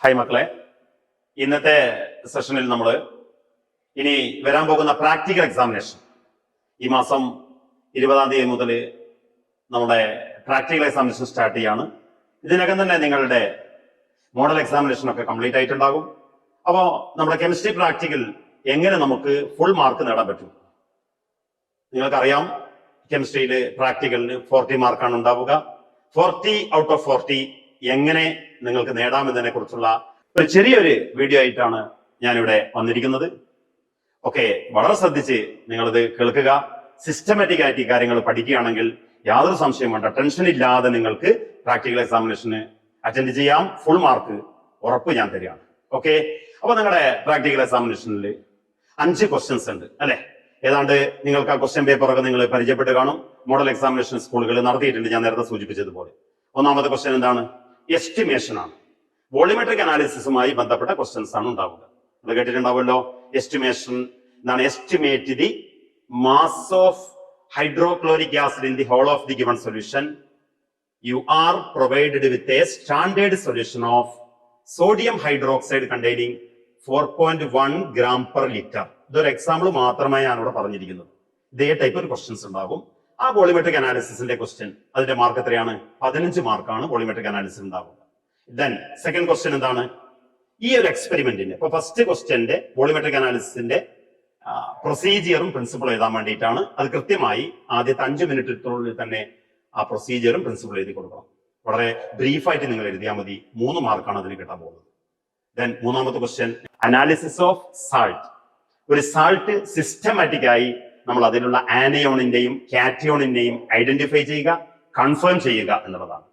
Hi മക്കളെ, ഇന്നത്തെ സെഷനിൽ നമ്മൾ ഇനി വരാൻ പോകുന്ന പ്രാക്ടിക്കൽ എക്സാമിനേഷൻ ഈ മാസം 20-ാം തീയതി മുതൽ നമ്മുടെ പ്രാക്ടിക്കൽ എക്സാമിനേഷൻ സ്റ്റാർട്ട് ചെയ്യാണ്. ഇതിനകം തന്നെ നിങ്ങളുടെ മോഡൽ എക്സാമിനേഷൻ ഒക്കെ കംപ്ലീറ്റ് ആയിട്ടുണ്ടാകും. അപ്പോൾ നമ്മുടെ കെമിസ്ട്രി പ്രാക്ടിക്കൽ എങ്ങനെ നമുക്ക് ഫുൾ മാർക്ക് നേടാൻ പറ്റും? നിങ്ങൾക്കറിയാം, കെമിസ്ട്രിയിൽ പ്രാക്ടിക്കലിന് 40 മാർക്കാണ് ഉണ്ടാവുക. 40 ഔട്ട് ഓഫ് 40 എങ്ങനെ നിങ്ങൾക്ക് നേടാമെന്നതിനെ കുറിച്ചുള്ള ഒരു ചെറിയൊരു വീഡിയോ ആയിട്ടാണ് ഞാനിവിടെ വന്നിരിക്കുന്നത്. ഓക്കെ, വളരെ ശ്രദ്ധിച്ച് നിങ്ങളിത് കേൾക്കുക. സിസ്റ്റമാറ്റിക് ആയിട്ട് ഈ കാര്യങ്ങൾ പഠിക്കുകയാണെങ്കിൽ യാതൊരു സംശയം വേണ്ട, ടെൻഷൻ ഇല്ലാതെ നിങ്ങൾക്ക് പ്രാക്ടിക്കൽ എക്സാമിനേഷന് അറ്റൻഡ് ചെയ്യാം. ഫുൾ മാർക്ക് ഉറപ്പ് ഞാൻ തരികയാണ്. ഓക്കെ, അപ്പൊ നിങ്ങളുടെ പ്രാക്ടിക്കൽ എക്സാമിനേഷനിൽ 5 ക്വസ്റ്റ്യൻസ് ഉണ്ട് അല്ലെ? ഏതാണ്ട് നിങ്ങൾക്ക് ആ ക്വസ്റ്റ്യൻ പേപ്പറൊക്കെ നിങ്ങൾ പരിചയപ്പെട്ട് കാണും. മോഡൽ എക്സാമിനേഷൻ സ്കൂളുകൾ നടത്തിയിട്ടുണ്ട്, ഞാൻ നേരത്തെ സൂചിപ്പിച്ചതുപോലെ. ഒന്നാമത്തെ ക്വസ്റ്റ്യൻ എന്താണ്? എസ്റ്റിമേഷൻ ആണ്. വോളിമെട്രിക് അനാലിസിസുമായി ബന്ധപ്പെട്ട ക്വസ്റ്റ്യൻസ് ആണ് ഉണ്ടാവുക. അത് കേട്ടിട്ടുണ്ടാവുമല്ലോ. എസ്റ്റിമേഷൻ എന്താണ്? Estimate the mass of hydrochloric acid in the whole of the given solution. You are provided with a standard solution of sodium hydroxide containing 4.1 gram per liter. ഇതൊരു example മാത്രമേ ഞാനിവിടെ പറഞ്ഞിരിക്കുന്നത്. ഇതേ ടൈപ്പ് ഒരു ക്വസ്റ്റ്യൻസ് ഉണ്ടാകും. ആ volumetric അനാലിസിസിന്റെ question, അതിന്റെ മാർക്ക് എത്രയാണ്? 15 മാർക്കാണ് വോളിമെട്രിക് അനാലിസിസ് ഉണ്ടാവുക. ദെൻ സെക്കൻഡ് ക്വസ്റ്റ്യൻ എന്താണ്? ഈ ഒരു എക്സ്പെരിമെന്റിന്റെ ഇപ്പൊ ഫസ്റ്റ് ക്വസ്റ്റ്യന്റെ വോളിമെട്രിക് അനാലിസിസിന്റെ പ്രൊസീജിയറും പ്രിൻസിപ്പിളും എഴുതാൻ വേണ്ടിയിട്ടാണ്. അത് കൃത്യമായി ആദ്യത്തെ 5 മിനിറ്റിനുള്ളിൽ തന്നെ ആ പ്രൊസീജിയറും പ്രിൻസിപ്പിളും എഴുതി കൊടുക്കണം. വളരെ ബ്രീഫായിട്ട് നിങ്ങൾ എഴുതിയാൽ മതി. 3 മാർക്കാണ് അതിന് കിട്ടാൻ പോകുന്നത്. ദെൻ മൂന്നാമത്തെ ക്വസ്റ്റ്യൻ, അനാലിസിസ് ഓഫ് സാൾട്ട്. ഒരു സാൾട്ട് സിസ്റ്റമാറ്റിക് ആയി നമ്മൾ അതിലുള്ള ആനയോണിന്റെയും കാറ്റയോണിന്റെയും ഐഡന്റിഫൈ ചെയ്യുക, കൺഫേം ചെയ്യുക എന്നുള്ളതാണ്.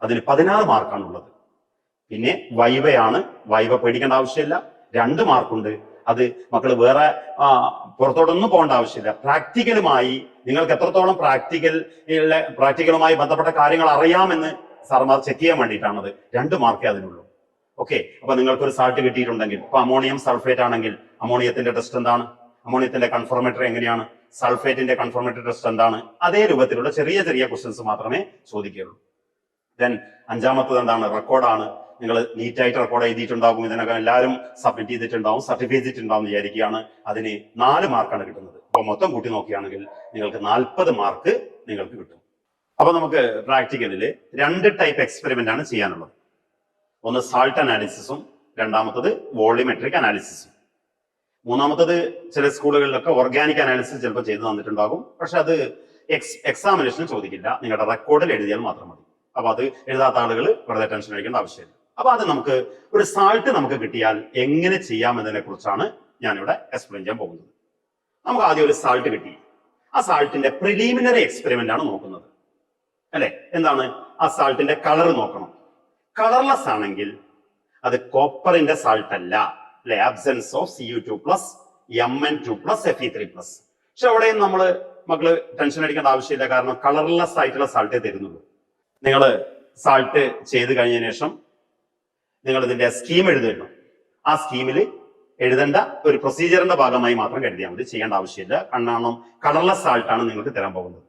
അതിന് 16 മാർക്കാണുള്ളത്. പിന്നെ വൈവയാണ്. വൈവ പേടിക്കേണ്ട ആവശ്യമില്ല, 2 മാർക്കുണ്ട്. അത് മക്കൾ വേറെ പുറത്തോട്ടൊന്നും പോകേണ്ട ആവശ്യമില്ല. പ്രാക്ടിക്കലുമായി നിങ്ങൾക്ക് എത്രത്തോളം പ്രാക്ടിക്കലുമായി ബന്ധപ്പെട്ട കാര്യങ്ങൾ അറിയാമെന്ന് സാർമാർ ചെക്ക് ചെയ്യാൻ വേണ്ടിയിട്ടാണത്. 2 മാർക്കേ അതിനുള്ളൂ. ഓക്കെ, അപ്പൊ നിങ്ങൾക്കൊരു സാൾട്ട് കിട്ടിയിട്ടുണ്ടെങ്കിൽ, ഇപ്പൊ അമോണിയം സൾഫേറ്റ് ആണെങ്കിൽ അമോണിയത്തിന്റെ ടെസ്റ്റ് എന്താണ്? അമോണിയത്തിന്റെ കൺഫർമേറ്ററി എങ്ങനെയാണ്? സൾഫേറ്റിന്റെ കൺഫർമേറ്ററി ടെസ്റ്റ് എന്താണ്? അതേ രൂപത്തിലുള്ള ചെറിയ ചെറിയ ക്വസ്റ്റ്യൻസ് മാത്രമേ ചോദിക്കുകയുള്ളൂ. ദെൻ 5-മത്തത് എന്താണ്? റെക്കോർഡാണ്. നിങ്ങൾ നീറ്റായിട്ട് റെക്കോർഡ് എഴുതിയിട്ടുണ്ടാകും. ഇതിനൊക്കെ എല്ലാവരും സബ്മിറ്റ് ചെയ്തിട്ടുണ്ടാവും, സർട്ടിഫൈ ചെയ്തിട്ടുണ്ടാവും വിചാരിക്കുകയാണ്. അതിന് 4 മാർക്കാണ് കിട്ടുന്നത്. അപ്പൊ മൊത്തം കൂട്ടി നോക്കുകയാണെങ്കിൽ നിങ്ങൾക്ക് 40 മാർക്ക് നിങ്ങൾക്ക് കിട്ടും. അപ്പൊ നമുക്ക് പ്രാക്ടിക്കലില് 2 ടൈപ്പ് എക്സ്പെരിമെന്റ് ആണ് ചെയ്യാനുള്ളത്. ഒന്ന് സാൾട്ട് അനാലിസിസും, രണ്ടാമത്തത് വോളിമെട്രിക് അനാലിസിസും. മൂന്നാമത്തത് ചില സ്കൂളുകളിലൊക്കെ ഓർഗാനിക് അനാലിസിസ് ചിലപ്പോൾ ചെയ്തു തന്നിട്ടുണ്ടാകും. പക്ഷെ അത് എക്സാമിനേഷന് ചോദിക്കില്ല, നിങ്ങളുടെ റെക്കോർഡിൽ എഴുതിയാൽ മാത്രം മതി. അപ്പൊ അത് എഴുതാത്ത ആളുകൾ വെറുതെ ടെൻഷൻ അടിക്കേണ്ട ആവശ്യമില്ല. അപ്പൊ അത് നമുക്ക് ഒരു സാൾട്ട് നമുക്ക് കിട്ടിയാൽ എങ്ങനെ ചെയ്യാം എന്നതിനെ കുറിച്ചാണ് ഞാനിവിടെ എക്സ്പ്ലെയിൻ ചെയ്യാൻ പോകുന്നത്. നമുക്ക് ആദ്യം ഒരു സാൾട്ട് കിട്ടി. ആ സാൾട്ടിന്റെ പ്രിലിമിനറി എക്സ്പെരിമെന്റ് ആണ് നോക്കുന്നത് അല്ലെ? എന്താണ്? ആ സാൾട്ടിന്റെ കളർ നോക്കണം. കളർലെസ് ആണെങ്കിൽ അത് കോപ്പറിന്റെ സാൾട്ട് അല്ല അല്ലെ? Absence of Cu2+, Mn2+, Fe3+. പക്ഷെ അവിടെയും നമ്മള് മക്കള് ടെൻഷൻ അടിക്കേണ്ട ആവശ്യമില്ല, കാരണം കളർലെസ് ആയിട്ടുള്ള സാൾട്ടേ തരുന്നുള്ളൂ. നിങ്ങൾ സാൾട്ട് ചെയ്ത് കഴിഞ്ഞതിന് ശേഷം നിങ്ങൾ ഇതിന്റെ സ്കീം എഴുതുമല്ലോ. ആ സ്കീമിൽ എഴുതേണ്ട ഒരു പ്രൊസീജിയറിന്റെ ഭാഗമായി മാത്രം കരുതിയാൽ മതി, ചെയ്യേണ്ട ആവശ്യമില്ല. കാരണം കളർലെസ് സാൾട്ടാണ് നിങ്ങൾക്ക് തരാൻ പോകുന്നത്.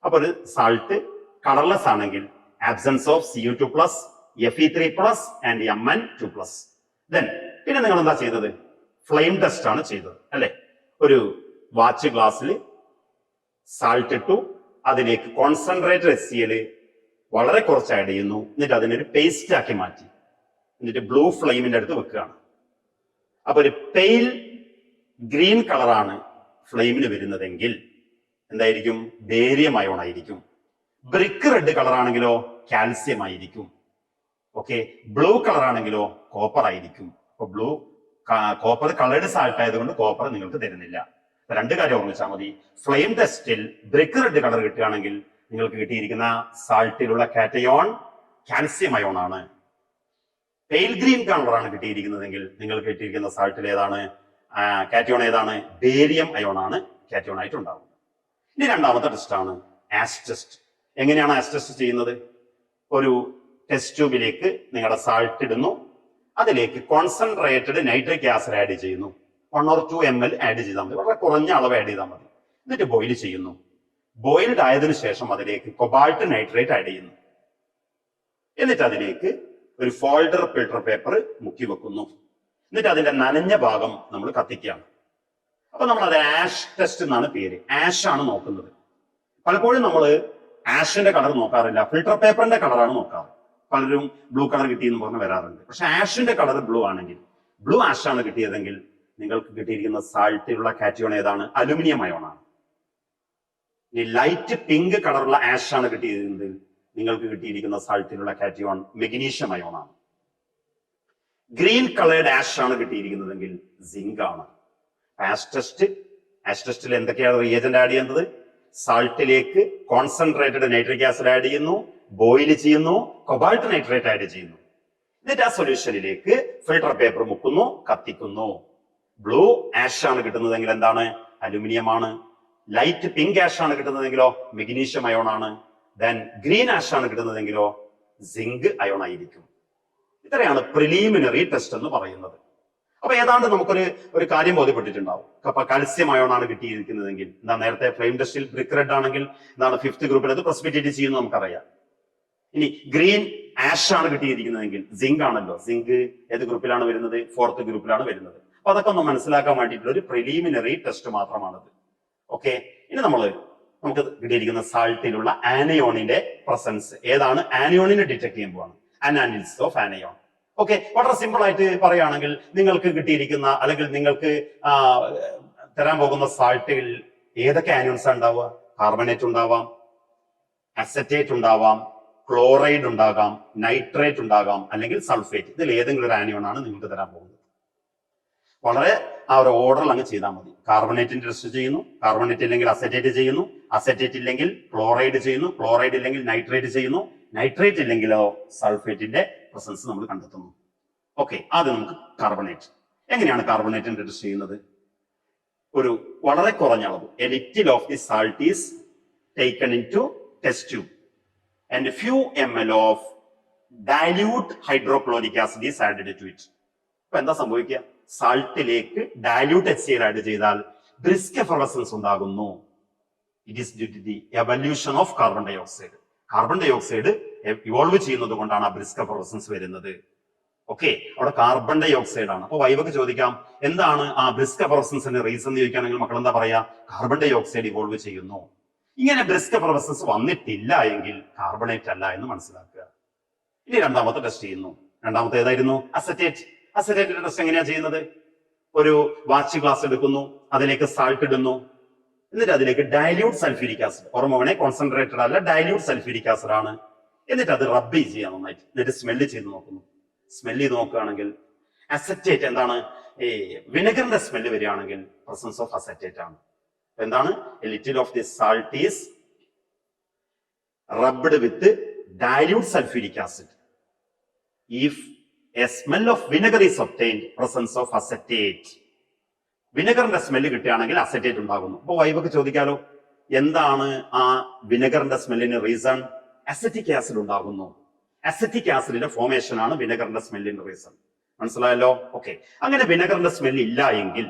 അപ്പൊ ഒരു സാൾട്ട് കളർലെസ് ആണെങ്കിൽ absence of Cu2+, Fe3+ and Mn2+. Then പിന്നെ നിങ്ങൾ എന്താ ചെയ്തത്? ഫ്ലെയിം ടെസ്റ്റ് ആണ് ചെയ്തത് അല്ലെ? ഒരു വാച്ച് ഗ്ലാസ്സിൽ സാൾട്ട് ഇട്ടു, അതിലേക്ക് കോൺസെൻട്രേറ്റഡ് HCl വളരെ കുറച്ച് ആഡ് ചെയ്യുന്നു, എന്നിട്ട് അതിനൊരു പേസ്റ്റ് ആക്കി മാറ്റി, എന്നിട്ട് ബ്ലൂ ഫ്ലെയിമിന്റെ അടുത്ത് വെക്കുകയാണ്. അപ്പൊ ഒരു പെയിൽ ഗ്രീൻ കളറാണ് ഫ്ലെയിമിന് വരുന്നതെങ്കിൽ എന്തായിരിക്കും? ബേരിയം അയോൺ ആയിരിക്കും. ബ്രിക്ക് റെഡ് കളർ ആണെങ്കിലോ കാൽസ്യം ആയിരിക്കും. ഓക്കെ, ബ്ലൂ കളർ ആണെങ്കിലോ കോപ്പർ ആയിരിക്കും. അപ്പൊ കോപ്പർ കളേർഡ് സാൾട്ട് ആയതുകൊണ്ട് കോപ്പർ നിങ്ങൾക്ക് തരുന്നില്ല. 2 കാര്യം ഓർമ്മിച്ചാൽ മതി. ഫ്ലെയിം ടെസ്റ്റിൽ ബ്രിക്ക് റെഡ് കളർ കിട്ടുകയാണെങ്കിൽ നിങ്ങൾക്ക് കിട്ടിയിരിക്കുന്ന സാൾട്ടിലുള്ള കാറ്റയോൺ കാൽസ്യം അയോൺ ആണ്. പെയിൽ ഗ്രീൻ കളറാണ് കിട്ടിയിരിക്കുന്നതെങ്കിൽ നിങ്ങൾക്ക് കിട്ടിയിരിക്കുന്ന സാൾട്ടിൽ ഏതാണ്? കാറ്റയോൺ ഏതാണ്? ബേരിയം അയോൺ ആണ് കാറ്റയോൺ ആയിട്ട് ഉണ്ടാവുന്നത്. ഇനി 2-മത്തെ ടെസ്റ്റ് ആണ് ആഷ് ടെസ്റ്റ്. എങ്ങനെയാണ് ആഷ് ടെസ്റ്റ് ചെയ്യുന്നത്? ഒരു ടെസ്റ്റ് ട്യൂബിലേക്ക് നിങ്ങളുടെ സാൾട്ട് ഇടുന്നു, അതിലേക്ക് കോൺസെൻട്രേറ്റഡ് നൈട്രിക് ആസിഡ് ആഡ് ചെയ്യുന്നു. 1 or 2 ml ആഡ് ചെയ്താൽ മതി, വളരെ കുറഞ്ഞ അളവ് ആഡ് ചെയ്താൽ മതി. എന്നിട്ട് ബോയിൽ ചെയ്യുന്നു. ബോയിൽഡ് ആയതിനു ശേഷം അതിലേക്ക് കൊബാൾട്ട് നൈട്രേറ്റ് ആഡ് ചെയ്യുന്നു. എന്നിട്ട് അതിലേക്ക് ഒരു ഫോൾഡർ ഫിൽട്ടർ പേപ്പർ മുക്കി വെക്കുന്നു. എന്നിട്ട് അതിന്റെ നനഞ്ഞ ഭാഗം നമ്മൾ കത്തിക്കുകയാണ്. അപ്പൊ നമ്മൾ അത് ആഷ് ടെസ്റ്റ് എന്നാണ് പേര്. ആഷ് ആണ് നോക്കുന്നത്. പലപ്പോഴും നമ്മൾ ആഷിന്റെ കളർ നോക്കാറില്ല, ഫിൽട്ടർ പേപ്പറിന്റെ കളറാണ് നോക്കാറ്. പലരും ബ്ലൂ കളർ കിട്ടിയെന്ന് പറഞ്ഞ് വരാറുണ്ട്. പക്ഷെ ആഷിന്റെ കളർ ബ്ലൂ ആണെങ്കിൽ, ബ്ലൂ ആഷ് ആണ് കിട്ടിയതെങ്കിൽ നിങ്ങൾക്ക് കിട്ടിയിരിക്കുന്ന സാൾട്ടിലുള്ള കാറ്റയോൺ ഏതാണ്? അലുമിനിയം അയോണാണ്. ഈ ലൈറ്റ് പിങ്ക് കളറുള്ള ആഷ് ആണ് കിട്ടിയതെങ്കിൽ നിങ്ങൾക്ക് കിട്ടിയിരിക്കുന്ന സാൾട്ടിലുള്ള കാറ്റയോൺ മെഗ്നീഷ്യം അയോണാണ്. ഗ്രീൻ കളേർഡ് ആഷ് ആണ് കിട്ടിയിരിക്കുന്നതെങ്കിൽ സിങ്ക് ആണ്. ആഷ് ടെസ്റ്റിൽ എന്തൊക്കെയാണ് റിയേജന്റ് ആഡ് ചെയ്യുന്നത്? സാൾട്ടിലേക്ക് കോൺസെൻട്രേറ്റഡ് നൈട്രിക് ആസിഡ് ആഡ് ചെയ്യുന്നു, ബോയിൽ ചെയ്യുന്നു, കൊബാൾട്ട് നൈട്രേറ്റ് ആഡ് ചെയ്യുന്നു. എന്നിട്ട് ആ സൊല്യൂഷനിലേക്ക് ഫിൽട്ടർ പേപ്പർ മുക്കുന്നു, കത്തിക്കുന്നു. ബ്ലൂ ആഷ് ആണ് കിട്ടുന്നതെങ്കിൽ എന്താണ്? അലുമിനിയം ആണ്. ലൈറ്റ് പിങ്ക് ആഷ് ആണ് കിട്ടുന്നതെങ്കിലോ മെഗ്നീഷ്യം അയോൺ ആണ്. ദെൻ ഗ്രീൻ ആഷ് ആണ് കിട്ടുന്നതെങ്കിലോ സിങ്ക് അയോൺ ആയിരിക്കും. ഇത്രയാണ് പ്രിലിമിനറി ടെസ്റ്റ് എന്ന് പറയുന്നത്. അപ്പൊ ഏതാണ്ട് നമുക്കൊരു കാര്യം ബോധ്യപ്പെട്ടിട്ടുണ്ടാവും. അപ്പൊ കാൽസ്യം അയോൺ ആണ് കിട്ടിയിരിക്കുന്നതെങ്കിൽ എന്താ? നേരത്തെ ഫ്ലെയിം ടെസ്റ്റിൽ ബ്രിക്ക് റെഡ് ആണെങ്കിൽ എന്താണ്? 5th ഗ്രൂപ്പിൽ അത് പ്രസിപ്പിറ്റേറ്റ് ചെയ്യുന്നു നമുക്കറിയാം. ഇനി ഗ്രീൻ ആഷ് ആണ് കിട്ടിയിരിക്കുന്നതെങ്കിൽ സിങ്ക് ആണല്ലോ. സിങ്ക് ഏത് ഗ്രൂപ്പിലാണ് വരുന്നത്? 4th ഗ്രൂപ്പിലാണ് വരുന്നത്. അപ്പൊ അതൊക്കെ ഒന്ന് മനസ്സിലാക്കാൻ വേണ്ടിയിട്ടുള്ള ഒരു പ്രിലിമിനറി ടെസ്റ്റ് മാത്രമാണത്. ഓക്കെ, ഇനി നമുക്ക് കിട്ടിയിരിക്കുന്ന സാൾട്ടിലുള്ള ആനയോണിന്റെ പ്രസൻസ് ഏതാണ്? ആനയോണിനെ ഡിറ്റക്ട് ചെയ്യുമ്പോഴാണ് അനാലിസിസ് ഓഫ് ആനയോൺ. ഓക്കെ, വളരെ സിമ്പിൾ ആയിട്ട് പറയുകയാണെങ്കിൽ നിങ്ങൾക്ക് കിട്ടിയിരിക്കുന്ന അല്ലെങ്കിൽ നിങ്ങൾക്ക് തരാൻ പോകുന്ന സാൾട്ടിൽ ഏതൊക്കെ ആനയോൺസ് ഉണ്ടാവുക? കാർബണേറ്റ് ഉണ്ടാവാം, അസറ്റേറ്റ് ഉണ്ടാവാം, ക്ലോറൈഡ് ഉണ്ടാകാം, നൈട്രേറ്റ് ഉണ്ടാകാം, അല്ലെങ്കിൽ സൾഫേറ്റ്. ഇതിൽ ഏതെങ്കിലും ഒരു ആനയോൺ ആണ് നിങ്ങൾക്ക് തരാൻ പോകുന്നത്. വളരെ ആ ഒരു ഓർഡറിൽ അങ്ങ് ചെയ്താൽ മതി. കാർബണേറ്റിന്റെ ടെസ്റ്റ് ചെയ്യുന്നു, കാർബണേറ്റ് ഇല്ലെങ്കിൽ അസറ്റേറ്റ് ചെയ്യുന്നു, അസറ്റേറ്റ് ഇല്ലെങ്കിൽ ക്ലോറൈഡ് ചെയ്യുന്നു, ക്ലോറൈഡ് ഇല്ലെങ്കിൽ നൈട്രേറ്റ് ചെയ്യുന്നു, നൈട്രേറ്റ് ഇല്ലെങ്കിലോ സൾഫേറ്റിന്റെ പ്രസൻസ് നമ്മൾ കണ്ടെത്തുന്നു. ഓക്കെ, ആദ്യം നമുക്ക് കാർബണേറ്റ്. എങ്ങനെയാണ് കാർബണേറ്റിന്റെ ടെസ്റ്റ് ചെയ്യുന്നത്? ഒരു വളരെ കുറഞ്ഞ അളവ്, a little of the salt is taken into test tube and few ml of dilute hydrochloric acid is added to it. അപ്പൊ എന്താ സംഭവിക്കുക? സാൾട്ടിലേക്ക് ഡയല്യൂട്ട് HCl ആഡ് ചെയ്താൽ ബ്രിസ്ക് എഫർവസൻസ് ഉണ്ടാകുന്നു. It is due to the evolution of carbon dioxide. Carbon dioxide evolve ചെയ്യുന്നത് കൊണ്ടാണ് ആ brisk effervescence വരുന്നത്. ഓക്കെ, അവിടെ കാർബൺ ഡൈ ഓക്സൈഡ് ആണ്. അപ്പൊ വൈവക്ക് ചോദിക്കാം, എന്താണ് ആ ബ്രിസ്ക് എഫർവസൻസിന്റെ റീസൺ എന്ന് ചോദിക്കുകയാണെങ്കിൽ മക്കൾ എന്താ പറയാ? കാർബൺ ഡൈ ഓക്സൈഡ് ഇവോൾവ് ചെയ്യുന്നു. ഇങ്ങനെ ബ്രിസ്ക് എഫർവസൻസ് വന്നിട്ടില്ല എങ്കിൽ കാർബണേറ്റ് അല്ല എന്ന് മനസ്സിലാക്കുക. ഇനി രണ്ടാമത്തെ ടെസ്റ്റ് ചെയ്യുന്നു. രണ്ടാമത്തെ ഏതായിരുന്നു? അസറ്റേറ്റ്. അസറ്റേറ്റിന്റെ ടെസ്റ്റ് എങ്ങനെയാ ചെയ്യുന്നത്? ഒരു വാച്ച് ഗ്ലാസ് എടുക്കുന്നു, അതിലേക്ക് സാൾട്ട് ഇടുന്നു, എന്നിട്ട് അതിലേക്ക് ഡയല്യൂട്ട് സൾഫ്യൂരിക് ആസിഡ്, ഓർമ്മ കോൺസെൻട്രേറ്റഡ് അല്ല, ഡയല്യൂട്ട് സൾഫ്യൂരിക് ആസിഡ് ആണ്. എന്നിട്ട് അത് റബ്ബ് ചെയ്യാൻ നന്നായിട്ട്, എന്നിട്ട് സ്മെല്ല് ചെയ്ത് നോക്കുന്നു. സ്മെല്ല് ചെയ്ത് നോക്കുകയാണെങ്കിൽ അസറ്റേറ്റ് എന്താണ്? ഈ വിനെഗറിന്റെ സ്മെല്ല് വരികയാണെങ്കിൽ പ്രസൻസ് ഓഫ് അസറ്റേറ്റ് ആണ്. എന്താണ്? A little of the salt is rubbed with dilute sulphuric acid. If a smell of vinegar is obtained, presence of acetate. വിനെഗറിന്റെ സ്മെല്ല് കിട്ടുകയാണെങ്കിൽ അസറ്റേറ്റ് ഉണ്ടാകുന്നു. അപ്പൊ വൈബൊക്കെ ചോദിക്കാലോ, എന്താണ് ആ വിനെഗറിന്റെ സ്മെല്ലിന് റീസൺ? അസറ്റിക് ആസിഡ് ഉണ്ടാകുന്നു. അസറ്റിക് ആസിഡിന്റെ ഫോർമേഷൻ ആണ് വിനെഗറിന്റെ സ്മെല്ലിന്റെ റീസൺ. മനസ്സിലായല്ലോ? ഓക്കെ, അങ്ങനെ വിനെഗറിന്റെ സ്മെല്ല് ഇല്ല എങ്കിൽ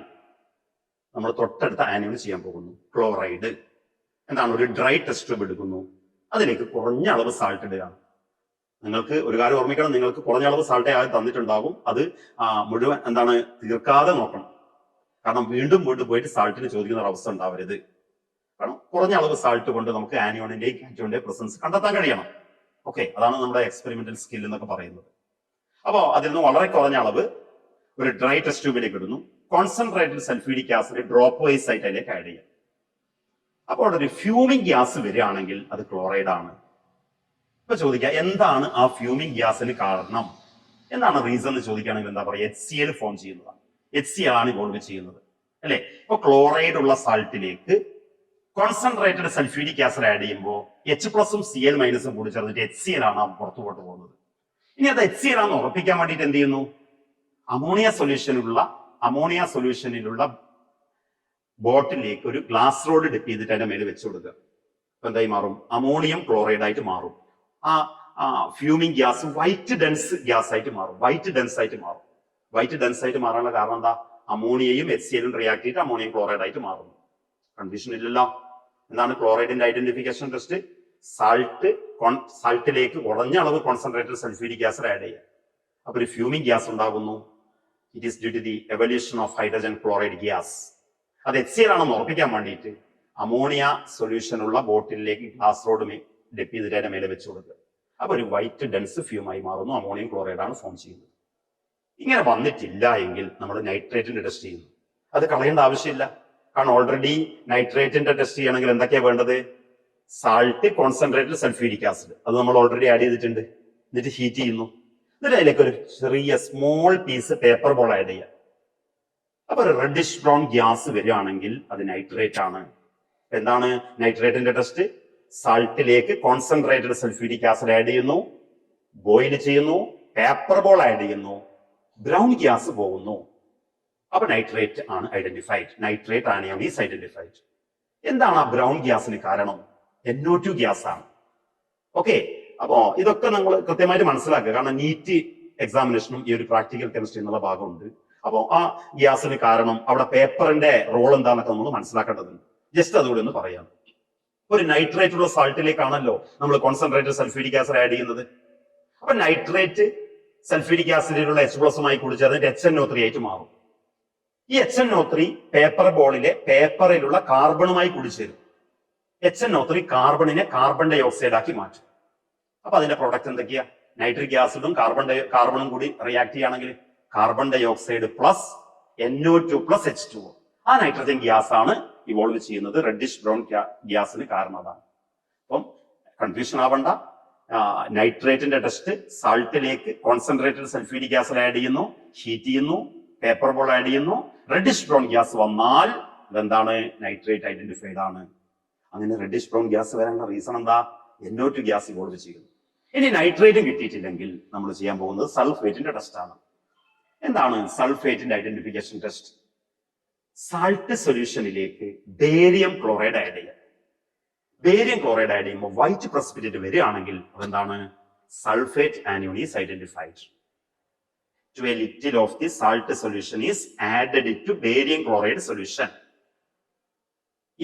നമ്മൾ തൊട്ടടുത്ത ആനയോൺ ചെയ്യാൻ പോകുന്നു. ക്ലോറൈഡ്. എന്താണ്? ഒരു ഡ്രൈ ടെസ്റ്റ് ട്യൂബ് എടുക്കുന്നു, അതിലേക്ക് കുറഞ്ഞ അളവ് സാൾട്ട് ഇടുകയാണ്. നിങ്ങൾക്ക് ഒരു കാര്യം ഓർമ്മിക്കണം, നിങ്ങൾക്ക് കുറഞ്ഞ അളവ് സാൾട്ടേ ആദ്യം തന്നിട്ടുണ്ടാകും. അത് മുഴുവൻ തീർക്കാതെ നോക്കണം. കാരണം വീണ്ടും വീണ്ടും പോയിട്ട് സാൾട്ടിന് ചോദിക്കുന്ന ഒരു അവസ്ഥ ഉണ്ടാവരുത്. കാരണം കുറഞ്ഞ അളവ് സാൾട്ട് കൊണ്ട് നമുക്ക് ആനിയോണിന്റെയും കാറ്റയോണിന്റെയും പ്രസൻസ് കണ്ടെത്താൻ കഴിയണം. ഓക്കെ, അതാണ് നമ്മുടെ എക്സ്പെരിമെന്റൽ സ്കിൽ എന്നൊക്കെ പറയുന്നത്. അപ്പോൾ അതിൽ നിന്ന് വളരെ കുറഞ്ഞ അളവ് ഒരു ഡ്രൈ ടെസ്റ്റ് ട്യൂബിലേക്ക് ഇടുന്നു. Concentrated sulphuric acid dropwise ആയിട്ട് അതിലേക്ക് ആഡ് ചെയ്യാം. അപ്പോൾ ഒരു ഫ്യൂമിംഗ് ഗ്യാസ് വരികയാണെങ്കിൽ അത് ക്ലോറൈഡ് ആണ്. ഇപ്പൊ ചോദിക്കുക, എന്താണ് ആ ഫ്യൂമിംഗ് ഗ്യാസിന് കാരണം, എന്താണ് റീസൺ എന്ന് ചോദിക്കുകയാണെങ്കിൽ എന്താ പറയുക? HCl ഫോം ചെയ്യുന്നതാണ്. HCl ആണ് ഇവോൾവ് ചെയ്യുന്നത്, അല്ലെ? ഇപ്പൊ ക്ലോറൈഡ് ഉള്ള സാൾട്ടിലേക്ക് കോൺസെൻട്രേറ്റഡ് സൾഫ്യൂരിക് ആസിഡ് ആഡ് ചെയ്യുമ്പോൾ H+ഉം Cl- കൂടി ചേർന്നിട്ട് HCl ആണ് പുറത്തു പോകുന്നത്. ഇനി അത് HCl ആണെന്ന് ഉറപ്പിക്കാൻ വേണ്ടിയിട്ട് എന്ത് ചെയ്യുന്നു? അമോണിയ സൊല്യൂഷനിലുള്ള ബോട്ടിലേക്ക് ഒരു ഗ്ലാസ് റോഡ് ഡിപ്പ് ചെയ്തിട്ട് അതിന്റെ മേലെ വെച്ചു കൊടുക്കുക. അപ്പൊ എന്തായി മാറും? അമോണിയം ക്ലോറൈഡ് ആയിട്ട് മാറും. ആ fuming gas white dense gas ആയിട്ട് മാറും. വൈറ്റ് ഡെൻസ് ആയിട്ട് മാറാനുള്ള കാരണം എന്താ? അമോണിയയും HCl-ഉം റിയാക്ട് ചെയ്തിട്ട് അമോണിയം ക്ലോറൈഡ് ആയിട്ട് മാറുന്നു. കണ്ടീഷൻ ഇല്ലല്ലോ. എന്താണ് ക്ലോറൈഡിന്റെ ഐഡന്റിഫിക്കേഷൻ ടെസ്റ്റ്? സാൾട്ടിലേക്ക് കുറഞ്ഞ അളവ് കോൺസെൻട്രേറ്റഡ് സൾഫ്യൂരിക് ആസിഡ് ആഡ് ചെയ്യുക. അപ്പൊ ഒരു ഫ്യൂമിംഗ് ഗ്യാസ് ഉണ്ടാകുന്നു. It is due to the evolution of hydrogen chloride gas. അത് HCl ആണെന്ന് ഉറപ്പിക്കാൻ വേണ്ടിയിട്ട് അമോണിയ സൊല്യൂഷൻ ഉള്ള ബോട്ടിലേക്ക് ഗ്ലാസ് റോഡ് ഡെപ്പ് ചെയ്തിട്ട് അതിന്റെ മേലെ വെച്ച് കൊടുക്കുക. അപ്പൊ ഒരു വൈറ്റ് ഡെൻസ് ഫ്യൂമായി മാറുന്നു. അമോണിയം ക്ലോറൈഡ് ആണ് ഫോം ചെയ്യുന്നത്. ഇങ്ങനെ വന്നിട്ടില്ല എങ്കിൽ നമ്മൾ നൈട്രേറ്റിന്റെ ടെസ്റ്റ് ചെയ്യുന്നു. അത് കളയേണ്ട ആവശ്യമില്ല. കാരണം ഓൾറെഡി നൈട്രേറ്റിന്റെ ടെസ്റ്റ് ചെയ്യണമെങ്കിൽ എന്തൊക്കെയാണ് വേണ്ടത്? സാൾട്ട്, കോൺസെൻട്രേറ്റഡ് സൾഫ്യൂരിക് ആസിഡ്, അത് നമ്മൾ ഓൾറെഡി ആഡ് ചെയ്തിട്ടുണ്ട്. എന്നിട്ട് ഹീറ്റ് ചെയ്യുന്നു. എന്നിട്ട് അതിലേക്ക് ഒരു ചെറിയ small piece paper ball add ചെയ്യാം. അപ്പൊ ഒരു റെഡിഷ് ബ്രൗൺ ഗ്യാസ് വരികയാണെങ്കിൽ അത് നൈട്രേറ്റ് ആണ്. എന്താണ് നൈട്രേറ്റിന്റെ ടെസ്റ്റ്? സാൾട്ടിലേക്ക് കോൺസെൻട്രേറ്റഡ് സൾഫ്യൂരിക് ആസിഡ് ആഡ് ചെയ്യുന്നു, ബോയിൽ ചെയ്യുന്നു, പേപ്പർ ബോൾ ആഡ് ചെയ്യുന്നു, ബ്രൗൺ ഗ്യാസ് പോകുന്നു. അപ്പൊ നൈട്രേറ്റ് ആണ് identified. Nitrate anion is identified. എന്താണ് ആ ബ്രൗൺ ഗ്യാസിന് കാരണം? NO2 ഗ്യാസ് ആണ്. ഓക്കെ, അപ്പോ ഇതൊക്കെ നമ്മൾ കൃത്യമായിട്ട് മനസ്സിലാക്കുക. കാരണം നീറ്റ് എക്സാമിനേഷനും ഈ ഒരു പ്രാക്ടിക്കൽ കെമിസ്ട്രി എന്നുള്ള ഭാഗമുണ്ട്. അപ്പോൾ ആ ഗ്യാസിന് കാരണം അവിടെ പേപ്പറിന്റെ റോൾ എന്താണെന്നൊക്കെ നമ്മൾ മനസ്സിലാക്കേണ്ടതുണ്ട്. ജസ്റ്റ് അതുകൂടി ഒന്ന് പറയാം. ഒരു നൈട്രേറ്റ് ഉള്ള സാൾട്ടിലേക്കാണല്ലോ നമ്മൾ കോൺസെൻട്രേറ്റഡ് സൾഫ്യൂരിക് ആസിഡ് ആഡ് ചെയ്യുന്നത്. അപ്പൊ നൈട്രേറ്റ് സൾഫ്യൂരിക് ആസിഡിലുള്ള H+മായി കൂടി ചേർന്നിട്ട് HNO3 ആയിട്ട് മാറും. ഈ HNO3 പേപ്പർ ബോളിലെ പേപ്പറിലുള്ള കാർബണുമായി കൂടി ചേരും. HNO3 കാർബണിനെ കാർബൺ ഡൈ ഓക്സൈഡ് ആക്കി മാറ്റും. അപ്പൊ അതിന്റെ പ്രോഡക്റ്റ് എന്തൊക്കെയാ? നൈട്രിക് ആസിഡും കാർബണും കൂടി റിയാക്ട് ചെയ്യുകയാണെങ്കിൽ carbon dioxide plus NO2 plus H2O. ആ നൈട്രജൻ ഗ്യാസ് ആണ് ഇവോൾവ് ചെയ്യുന്നത്. റെഡിഷ് ബ്രൗൺ ഗ്യാസിന് കാരണം അതാണ്. അപ്പം കൺഫ്യൂഷൻ ആവണ്ട. നൈട്രേറ്റിന്റെ ടെസ്റ്റ് സാൾട്ടിലേക്ക് കോൺസെൻട്രേറ്റഡ് സൾഫ്യൂരിക് ആസിഡ് ആഡ് ചെയ്യുന്നു, ഹീറ്റ് ചെയ്യുന്നു, പേപ്പർ ബോൾ ആഡ് ചെയ്യുന്നു. റെഡിഷ് ബ്രൗൺ ഗ്യാസ് വന്നാൽ ഇതെന്താണ്? നൈട്രേറ്റ് ഐഡന്റിഫൈഡ് ആണ്. അങ്ങനെ റെഡിഷ് ബ്രൗൺ ഗ്യാസ് വരാനുള്ള റീസൺ എന്താ? NO2 ഗ്യാസ് ഇവോൾവ് ചെയ്യുന്നു. ഇനി നൈട്രേറ്റും കിട്ടിയിട്ടില്ലെങ്കിൽ നമ്മൾ ചെയ്യാൻ പോകുന്നത് സൾഫേറ്റിന്റെ ടെസ്റ്റ് ആണ്. എന്താണ് സൾഫേറ്റിന്റെ ഐഡന്റിഫിക്കേഷൻ ടെസ്റ്റ്? സാൾട്ട് സൊല്യൂഷനിലേക്ക് ബേരിയം ക്ലോറൈഡ് ആഡ് ചെയ്യാം. ബേരിയം ക്ലോറൈഡ് ആഡ് ചെയ്യുമ്പോൾ വൈറ്റ് പ്രസിപ്പിറ്റേറ്റ് വരികയാണെങ്കിൽ അതെന്താണ്? Sulphate anion is identified. To a little of the salt solution is added to barium chloride solution.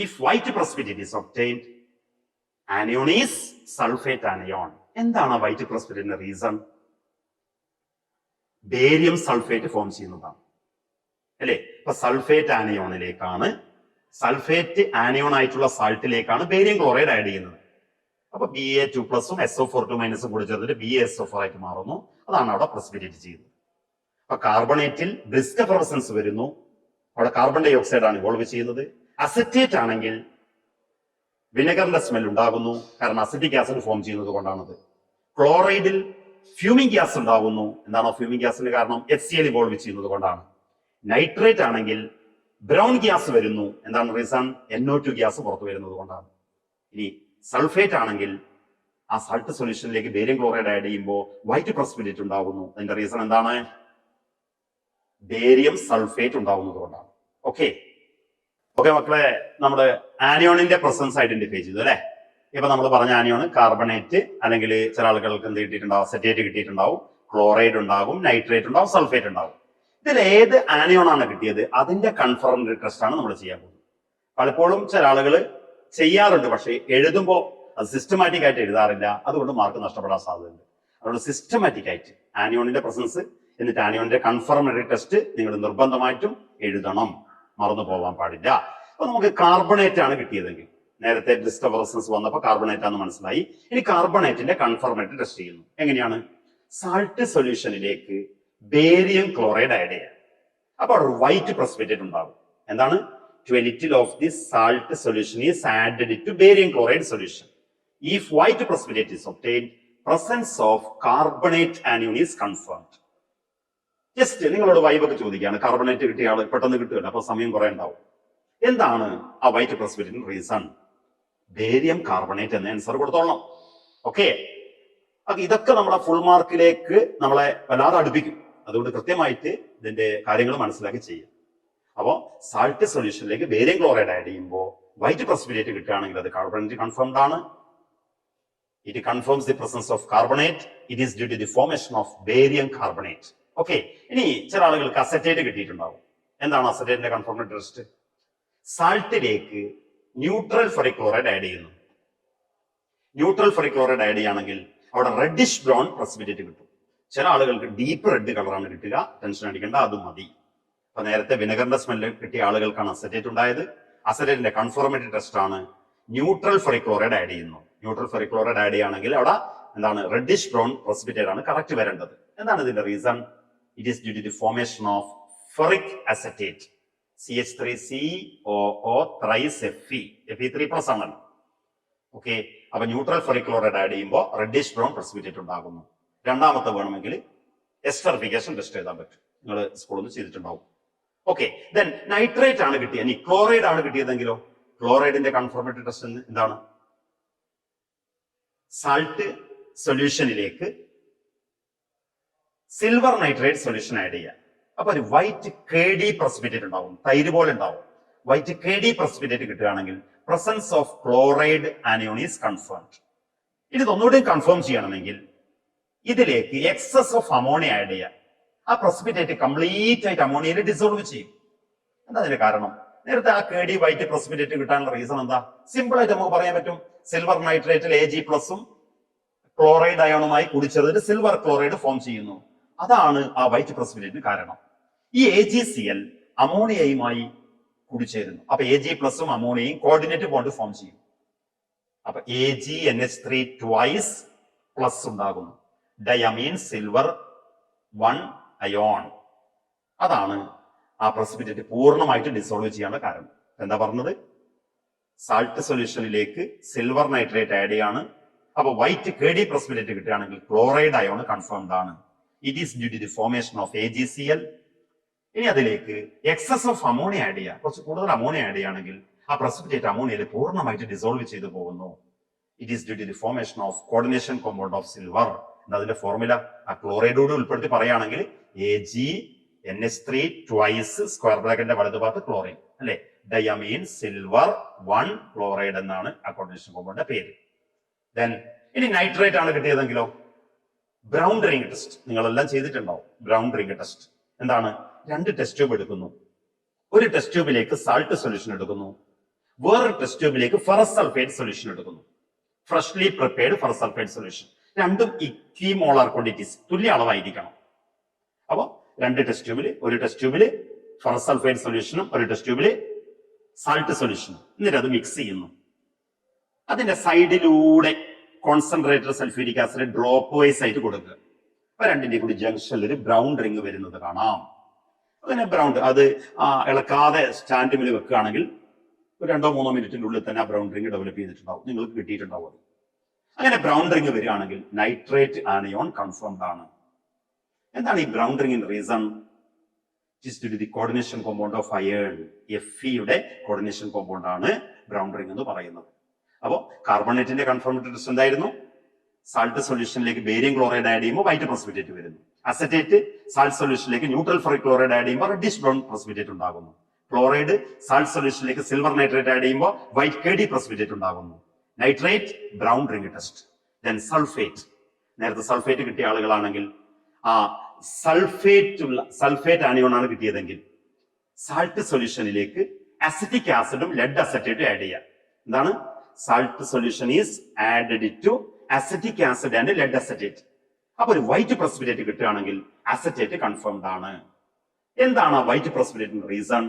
If white precipitate is obtained, anion is sulfate anion. എന്താണ് white പ്രസിപ്പിറ്റേറ്റിന്റെ reason? Barium sulphate form ചെയ്യുന്നതാണ് അല്ലെ? അപ്പൊ sulphate ആനിയോണിലേക്കാണ്, sulphate anion ആയിട്ടുള്ള സാൾട്ടിലേക്കാണ് barium chloride add ചെയ്യുന്നത്. അപ്പൊ Ba2+ SO4 കൂടി ചേർന്നിട്ട് BaSO4 ആയിട്ട് മാറുന്നു. അതാണ് അവിടെ പ്രസിപ്പിറ്റേറ്റ് ചെയ്യുന്നത്. അപ്പൊ കാർബണേറ്റിൽ ബ്രിസ്ക് എഫറസൻസ് വരുന്നു. അവിടെ കാർബൺ ഡൈ ഓക്സൈഡ് ആണ് ഇവോൾവ് ചെയ്യുന്നത്. അസറ്റേറ്റ് ആണെങ്കിൽ വിനെഗറിന്റെ സ്മെൽ ഉണ്ടാകുന്നു. കാരണം അസിറ്റിക് ആസിഡ് ഫോം ചെയ്യുന്നത് കൊണ്ടാണത്. ക്ലോറൈഡിൽ ഫ്യൂമിംഗ് ഗ്യാസ് ഉണ്ടാകുന്നു. എന്താണോ ഫ്യൂമിംഗ് ഗ്യാസിന് കാരണം? HCl ഇവോൾവ് ചെയ്യുന്നത് കൊണ്ടാണ്. നൈട്രേറ്റ് ആണെങ്കിൽ ബ്രൗൺ ഗ്യാസ് വരുന്നു. എന്താണ് റീസൺ? NO2 ഗ്യാസ് പുറത്തു വരുന്നത് കൊണ്ടാണ്. ഇനി സൾഫേറ്റ് ആണെങ്കിൽ ആ സാൾട്ട് സൊല്യൂഷനിലേക്ക് ബേരിയം ക്ലോറൈഡ് ആഡ് ചെയ്യുമ്പോൾ വൈറ്റ് പ്രസിപ്പിറ്റേറ്റ് ഉണ്ടാകുന്നു. അതിന്റെ റീസൺ എന്താണ്? ബേരിയം സൾഫേറ്റ് ഉണ്ടാവുന്നത് കൊണ്ടാണ്. ഓക്കെ മക്കളെ, നമ്മുടെ ആനിയോണിന്റെ പ്രസൻസ് ഐഡന്റിഫൈ ചെയ്തു അല്ലെ? ഇപ്പൊ നമ്മൾ പറഞ്ഞ ആനിയോൺ കാർബണേറ്റ് അല്ലെങ്കിൽ ചില ആളുകൾക്ക് എന്ത് കിട്ടിയിട്ടുണ്ടാവും? അസറ്റേറ്റ് കിട്ടിയിട്ടുണ്ടാവും, ക്ലോറൈഡ് ഉണ്ടാകും, നൈട്രേറ്റ് ഉണ്ടാവും, സൾഫേറ്റ് ഉണ്ടാവും. ഇതിൽ ഏത് ആനിയോൺ ആണ് കിട്ടിയത് അതിന്റെ കൺഫർമേറ്ററി ടെസ്റ്റ് ആണ് നമ്മൾ ചെയ്യാൻ പോകുന്നത്. പലപ്പോഴും ചില ആളുകൾ ചെയ്യാറുണ്ട്, പക്ഷേ എഴുതുമ്പോൾ അത് സിസ്റ്റമാറ്റിക് ആയിട്ട് എഴുതാറില്ല. അതുകൊണ്ട് മാർക്ക് നഷ്ടപ്പെടാൻ സാധ്യതയുണ്ട്. അതുകൊണ്ട് സിസ്റ്റമാറ്റിക് ആയിട്ട് ആനിയോണിന്റെ പ്രസൻസ് എന്നിട്ട് ആനിയോണിന്റെ കൺഫർമേറ്ററി ടെസ്റ്റ് നിങ്ങൾ നിർബന്ധമായിട്ടും എഴുതണം, മറന്നു പോകാൻ പാടില്ല. അപ്പൊ നമുക്ക് കാർബണേറ്റ് ആണ് കിട്ടിയതെങ്കിൽ, നേരത്തെ ബ്രിസ്ക് എഫറസൻസ് വന്നപ്പോൾ കാർബണേറ്റ് ആണെന്ന് മനസ്സിലായി. ഇനി കാർബണേറ്റിന്റെ കൺഫർമേറ്ററി ടെസ്റ്റ് ചെയ്യുന്നു. എങ്ങനെയാണ്? സാൾട്ട് സൊല്യൂഷനിലേക്ക് ബേരിയം ക്ലോറൈഡ് ആഡ് ചെയ്യാം. അപ്പൊ ഒരു വൈറ്റ് പ്രസിപ്പിറ്റേറ്റ് ഉണ്ടാകും. എന്താണ്? To a little of this salt solution is added to barium chloride solution. If white precipitate is obtained, presence of carbonate anion is confirmed. Just നിങ്ങളോട് വൈബൊക്കെ ചോദിക്കുകയാണ്. Carbonate കിട്ടിയ ആള് പെട്ടെന്ന് കിട്ടുകയില്ല, അപ്പൊ സമയം കുറെ ഉണ്ടാവും. എന്താണ് ആ വൈറ്റ് പ്രസിപ്പിറ്റേറ്റിന് റീസൺ? ബേരിയം കാർബണേറ്റ് എന്ന ആൻസർ കൊടുത്തോളണം. ഓക്കെ, ഇതൊക്കെ നമ്മുടെ ഫുൾ മാർക്കിലേക്ക് നമ്മളെ വല്ലാതെ അടുപ്പിക്കും. അതുകൊണ്ട് കൃത്യമായിട്ട് ഇതിന്റെ കാര്യങ്ങൾ മനസ്സിലാക്കി ചെയ്യും. അപ്പോ സാൾട്ട് സൊല്യൂഷനിലേക്ക് ബേരിയം ക്ലോറൈഡ് ആഡ് ചെയ്യുമ്പോൾ വൈറ്റ് പ്രസിപ്പിറ്റേറ്റ് കിട്ടുകയാണെങ്കിൽ അത് കാർബണേറ്റ് കൺഫേംഡ് ആണ്. It confirms the presence of carbonate. It is due to the formation of barium carbonate. Okay, ഇനി ചില ആളുകൾക്ക് അസറ്റേറ്റ് കിട്ടിയിട്ടുണ്ടാവും. എന്താണ് അസറ്റേറ്റിന്റെ കൺഫർമേറ്ററി ടെസ്റ്റ്? സാൾട്ടിലേക്ക് ന്യൂട്രൽ ഫെറിക് ക്ലോറൈഡ് ആഡ് ചെയ്യുന്നു. ന്യൂട്രൽ ഫെറിക് ക്ലോറൈഡ് ആഡ് ചെയ്യുകയാണെങ്കിൽ അവിടെ റെഡിഷ് ബ്രൗൺ പ്രസിപ്പിറ്റേറ്റ് കിട്ടും. ചില ആളുകൾക്ക് ഡീപ്പ് റെഡ് കളറാണ് കിട്ടുക, ടെൻഷൻ അടിക്കേണ്ട, അത് മതി. അപ്പൊ നേരത്തെ വിനെഗറിന്റെ സ്മെല്ല് കിട്ടിയ ആളുകൾക്കാണ് അസറ്റേറ്റ് ഉണ്ടായത്. അസറ്റേറ്റിന്റെ കൺഫോർമേറ്ററി ടെസ്റ്റ് ആണ്. ന്യൂട്രൽ ഫെറിക്ലോറൈഡ് ആഡ് ചെയ്യുന്നു. ന്യൂട്രൽ ഫെറിക്ലോറൈഡ് ആഡ് ചെയ്യുകയാണെങ്കിൽ അവിടെ എന്താണ് റെഡിഷ് ബ്രൗൺ പ്രസിപ്പിറ്റേറ്റ് ആണ് കറക്റ്റ് വരേണ്ടത്. എന്താണ് ഇതിന്റെ reason? It is due to the formation of ferric acetate, CH3COO thrice Fe3+ ആണല്ലോ. ഓക്കെ, അപ്പൊ ന്യൂട്രൽ ഫെറിക്ലോറൈഡ് ആഡ് ചെയ്യുമ്പോൾ റെഡിഷ് ബ്രൗൺ പ്രസിപ്പിറ്റേറ്റ് ഉണ്ടാകുന്നു. രണ്ടാമത്തെ വേണമെങ്കിൽ എസ്റ്ററിഫിക്കേഷൻ ടെസ്റ്റ് ചെയ്താൽ പറ്റും. നിങ്ങൾ സ്കൂളിൽ നിന്ന് ചെയ്തിട്ടുണ്ടാവും. ഓക്കെ, ദെൻ നൈട്രേറ്റ് ആണ് കിട്ടിയത്. ഇനി ക്ലോറൈഡ് ആണ് കിട്ടിയതെങ്കിലോ? ക്ലോറൈഡിന്റെ കൺഫോർമേറ്ററി ടെസ്റ്റ് എന്താണ്? സാൾട്ട് സൊല്യൂഷനിലേക്ക് സിൽവർ നൈട്രേറ്റ് സൊല്യൂഷൻ ആഡ് ചെയ്യുക. അപ്പൊ ഒരു വൈറ്റ് KD പ്രസിപ്പിറ്റേറ്റ് ഉണ്ടാവും, തൈര് പോലെ ഉണ്ടാവും. വൈറ്റ് KD പ്രസിപ്പിറ്റേറ്റ് കിട്ടുകയാണെങ്കിൽ presence of chloride anion is confirmed. ഇനി ഒന്നുകൂടി കൺഫേം ചെയ്യണമെങ്കിൽ ഇതിലേക്ക് എക്സസ് ഓഫ് അമോണിയ ആഡ് ചെയ്യുക. ആ പ്രസിപ്പിറ്റേറ്റ് കംപ്ലീറ്റ് ആയിട്ട് അമോണിയയിൽ ഡിസോൾവ് ചെയ്യും. എന്താ അതിന്റെ കാരണം? നേരത്തെ ആ KD വൈറ്റ് പ്രസിപ്പിറ്റേറ്റ് കിട്ടാനുള്ള റീസൺ എന്താ? സിമ്പിൾ ആയിട്ട് നമുക്ക് പറയാൻ പറ്റും. സിൽവർ നൈട്രേറ്റിൽ Ag+ ക്ലോറൈഡ് അയോണുമായി കൂടിച്ചേർന്നിട്ട് സിൽവർ ക്ലോറൈഡ് ഫോം ചെയ്യുന്നു. അതാണ് ആ വൈറ്റ് പ്രസിപ്പിറ്റേറ്റിന് കാരണം. ഈ AgCl അമോണിയയുമായി കൂടിച്ചേരുന്നു. അപ്പൊ Ag+ അമോണിയയും കോർഡിനേറ്റ് ബോണ്ട് ഫോം ചെയ്യും. അപ്പൊ AgNH3 ട്വൈസ് പ്ലസ് ഉണ്ടാകുന്നു. Diammine silver 1 ion. അതാണ് ആ പ്രസിപ്പിറ്റേറ്റ് പൂർണ്ണമായിട്ട് ഡിസോൾവ് ചെയ്യാനുള്ള കാരണം. എന്താ പറഞ്ഞത്? സാൾട്ട് സൊല്യൂഷനിലേക്ക് സിൽവർ നൈട്രേറ്റ് ആഡ് ചെയ്യാണ്. അപ്പൊ വൈറ്റ് KD പ്രസിപ്പിറ്റേറ്റ് കിട്ടുകയാണെങ്കിൽ ക്ലോറൈഡ് അയോൺ കൺഫേംഡ് ആണ്. It is due to the formation of AgCl. ഇനി അതിലേക്ക് എക്സസ് ഓഫ് അമോണിയ ആഡ് ചെയ്യുക. കുറച്ച് കൂടുതൽ അമോണിയ ആഡ് ചെയ്യുകയാണെങ്കിൽ ആ പ്രസിപ്പിറ്റേറ്റ് അമോണിയയിൽ പൂർണ്ണമായിട്ട് ഡിസോൾവ് ചെയ്തു പോകുന്നു. It is due to the formation of coordination compound of silver. അതിന്റെ ഫോർമുല ആ ക്ലോറൈഡോട് ഉൾപ്പെടുത്തി പറയുകയാണെങ്കിൽ AgNH3 ട്വൈസ് സ്ക്വയർ ബ്രാക്കറ്റിന്റെ വലതുഭാഗത്ത് ക്ലോറൈഡ് അല്ലെ, ഡയമീൻ സിൽവർ 1 ക്ലോറൈഡ് എന്നാണ് ആ കോർഡിനേഷൻ കോമ്പൗണ്ടിന്റെ പേര്. ദെൻ ഇനി നൈട്രേറ്റ് ആണ് കിട്ടിയതെങ്കിലോ? ബ്രൗൺ റിംഗ് ടെസ്റ്റ് നിങ്ങളെല്ലാം ചെയ്തിട്ടുണ്ടാവും. ബ്രൗൺ റിംഗ് ടെസ്റ്റ് എന്താണ്? 2 ടെസ്റ്റ് ട്യൂബ് എടുക്കുന്നു. ഒരു ടെസ്റ്റ് ട്യൂബിലേക്ക് സാൾട്ട് സൊല്യൂഷൻ എടുക്കുന്നു, വേറൊരു ടെസ്റ്റ് ട്യൂബിലേക്ക് ഫെറസ് സൾഫേറ്റ് സൊല്യൂഷൻ എടുക്കുന്നു. Freshly prepared ferrous sulphate solution. രണ്ടും ഇക്വിമോളാർ ക്വാണ്ടിറ്റീസ്, തുല്യ അളവായിരിക്കണം. അപ്പൊ 2 ടെസ്റ്റ് ട്യൂബിൽ, ഒരു ടെസ്റ്റ് ട്യൂബിൽ ഫെറസ് സൾഫേറ്റ് സൊല്യൂഷനും ഒരു ടെസ്റ്റ് ട്യൂബിൽ സാൾട്ട് സൊല്യൂഷനും. എന്നിട്ട് അത് മിക്സ് ചെയ്യുന്നു. അതിന്റെ സൈഡിലൂടെ concentrated sulphuric acid dropwise ആയിട്ട് കൊടുക്കുക. അപ്പൊ രണ്ടിന്റെയും കൂടി ജംഗ്ഷനിൽ ഒരു ബ്രൗൺ റിംഗ് വരുന്നത് കാണാം. അങ്ങനെ ബ്രൗൺ അത് ഇളക്കാതെ സ്റ്റാൻഡിൽ വെക്കുകയാണെങ്കിൽ ഒരു 2-3 മിനിറ്റിന്റെ ഉള്ളിൽ തന്നെ ആ ബ്രൗൺ റിംഗ് ഡെവലപ്പ് ചെയ്തിട്ടുണ്ടാവും, നിങ്ങൾക്ക് കിട്ടിയിട്ടുണ്ടാവും അത്. അങ്ങനെ ബ്രൗൺ റിംഗ് വരികയാണെങ്കിൽ നൈട്രേറ്റ് ആനയോൺ കൺഫേംഡ് ആണ്. എന്താണ് ഈ ബ്രൗൺ റിംഗിന്റെ reason? The coordination compound of iron, Fe-യുടെ കോർഡിനേഷൻ കോമ്പൗണ്ട് ആണ് ബ്രൗൺ റിംഗ് എന്ന് പറയുന്നത്. അപ്പോ കാർബണേറ്റിന്റെ കൺഫോർമേറ്ററി ടെസ്റ്റ് എന്തായിരുന്നു? സാൾട്ട് സൊല്യൂഷനിലേക്ക് ബേരിയം ക്ലോറൈഡ് ആഡ് ചെയ്യുമ്പോൾ വൈറ്റ് പ്രസിപ്പിറ്റേറ്റ് വരുന്നു. അസറ്റേറ്റ് സാൾട്ട് സൊല്യൂഷനിലേക്ക് ന്യൂട്രൽ ഫെറിക്ലോറൈഡ് ആഡ് ചെയ്യുമ്പോൾ റെഡിഷ് ബ്രൗൺ പ്രസിപ്പിറ്റേറ്റ് ഉണ്ടാകുന്നു. ക്ലോറൈഡ് സാൾട്ട് സൊല്യൂഷനിലേക്ക് സിൽവർ നൈട്രേറ്റ് ആഡ് ചെയ്യുമ്പോൾ വൈറ്റ് KD പ്രസിപ്പിറ്റേറ്റ് ഉണ്ടാകുന്നു. Nitrate brown ring test. Then sulphate. നേരത്തെ സൾഫേറ്റ് കിട്ടിയ ആളുകളാണെങ്കിൽ ആ സൾഫേറ്റ് ആനിയോൺ ആണ് കിട്ടിയതെങ്കിൽ സാൾട്ട് സൊല്യൂഷനിലേക്ക് അസിറ്റിക് ആസിഡും ലെഡ് അസറ്റേറ്റും ആഡ് ചെയ്യാം. എന്താണ്? Salt solution is added to acetic acid and lead acetate. അപ്പൊ ഒരു വൈറ്റ് പ്രസിപ്പിറ്റേറ്റ് കിട്ടുകയാണെങ്കിൽ അസറ്റേറ്റ് കൺഫേംഡ് ആണ്. എന്താണ് ആ വൈറ്റ് പ്രസിപ്പിറ്റേറ്റിന്റെ റീസൺ?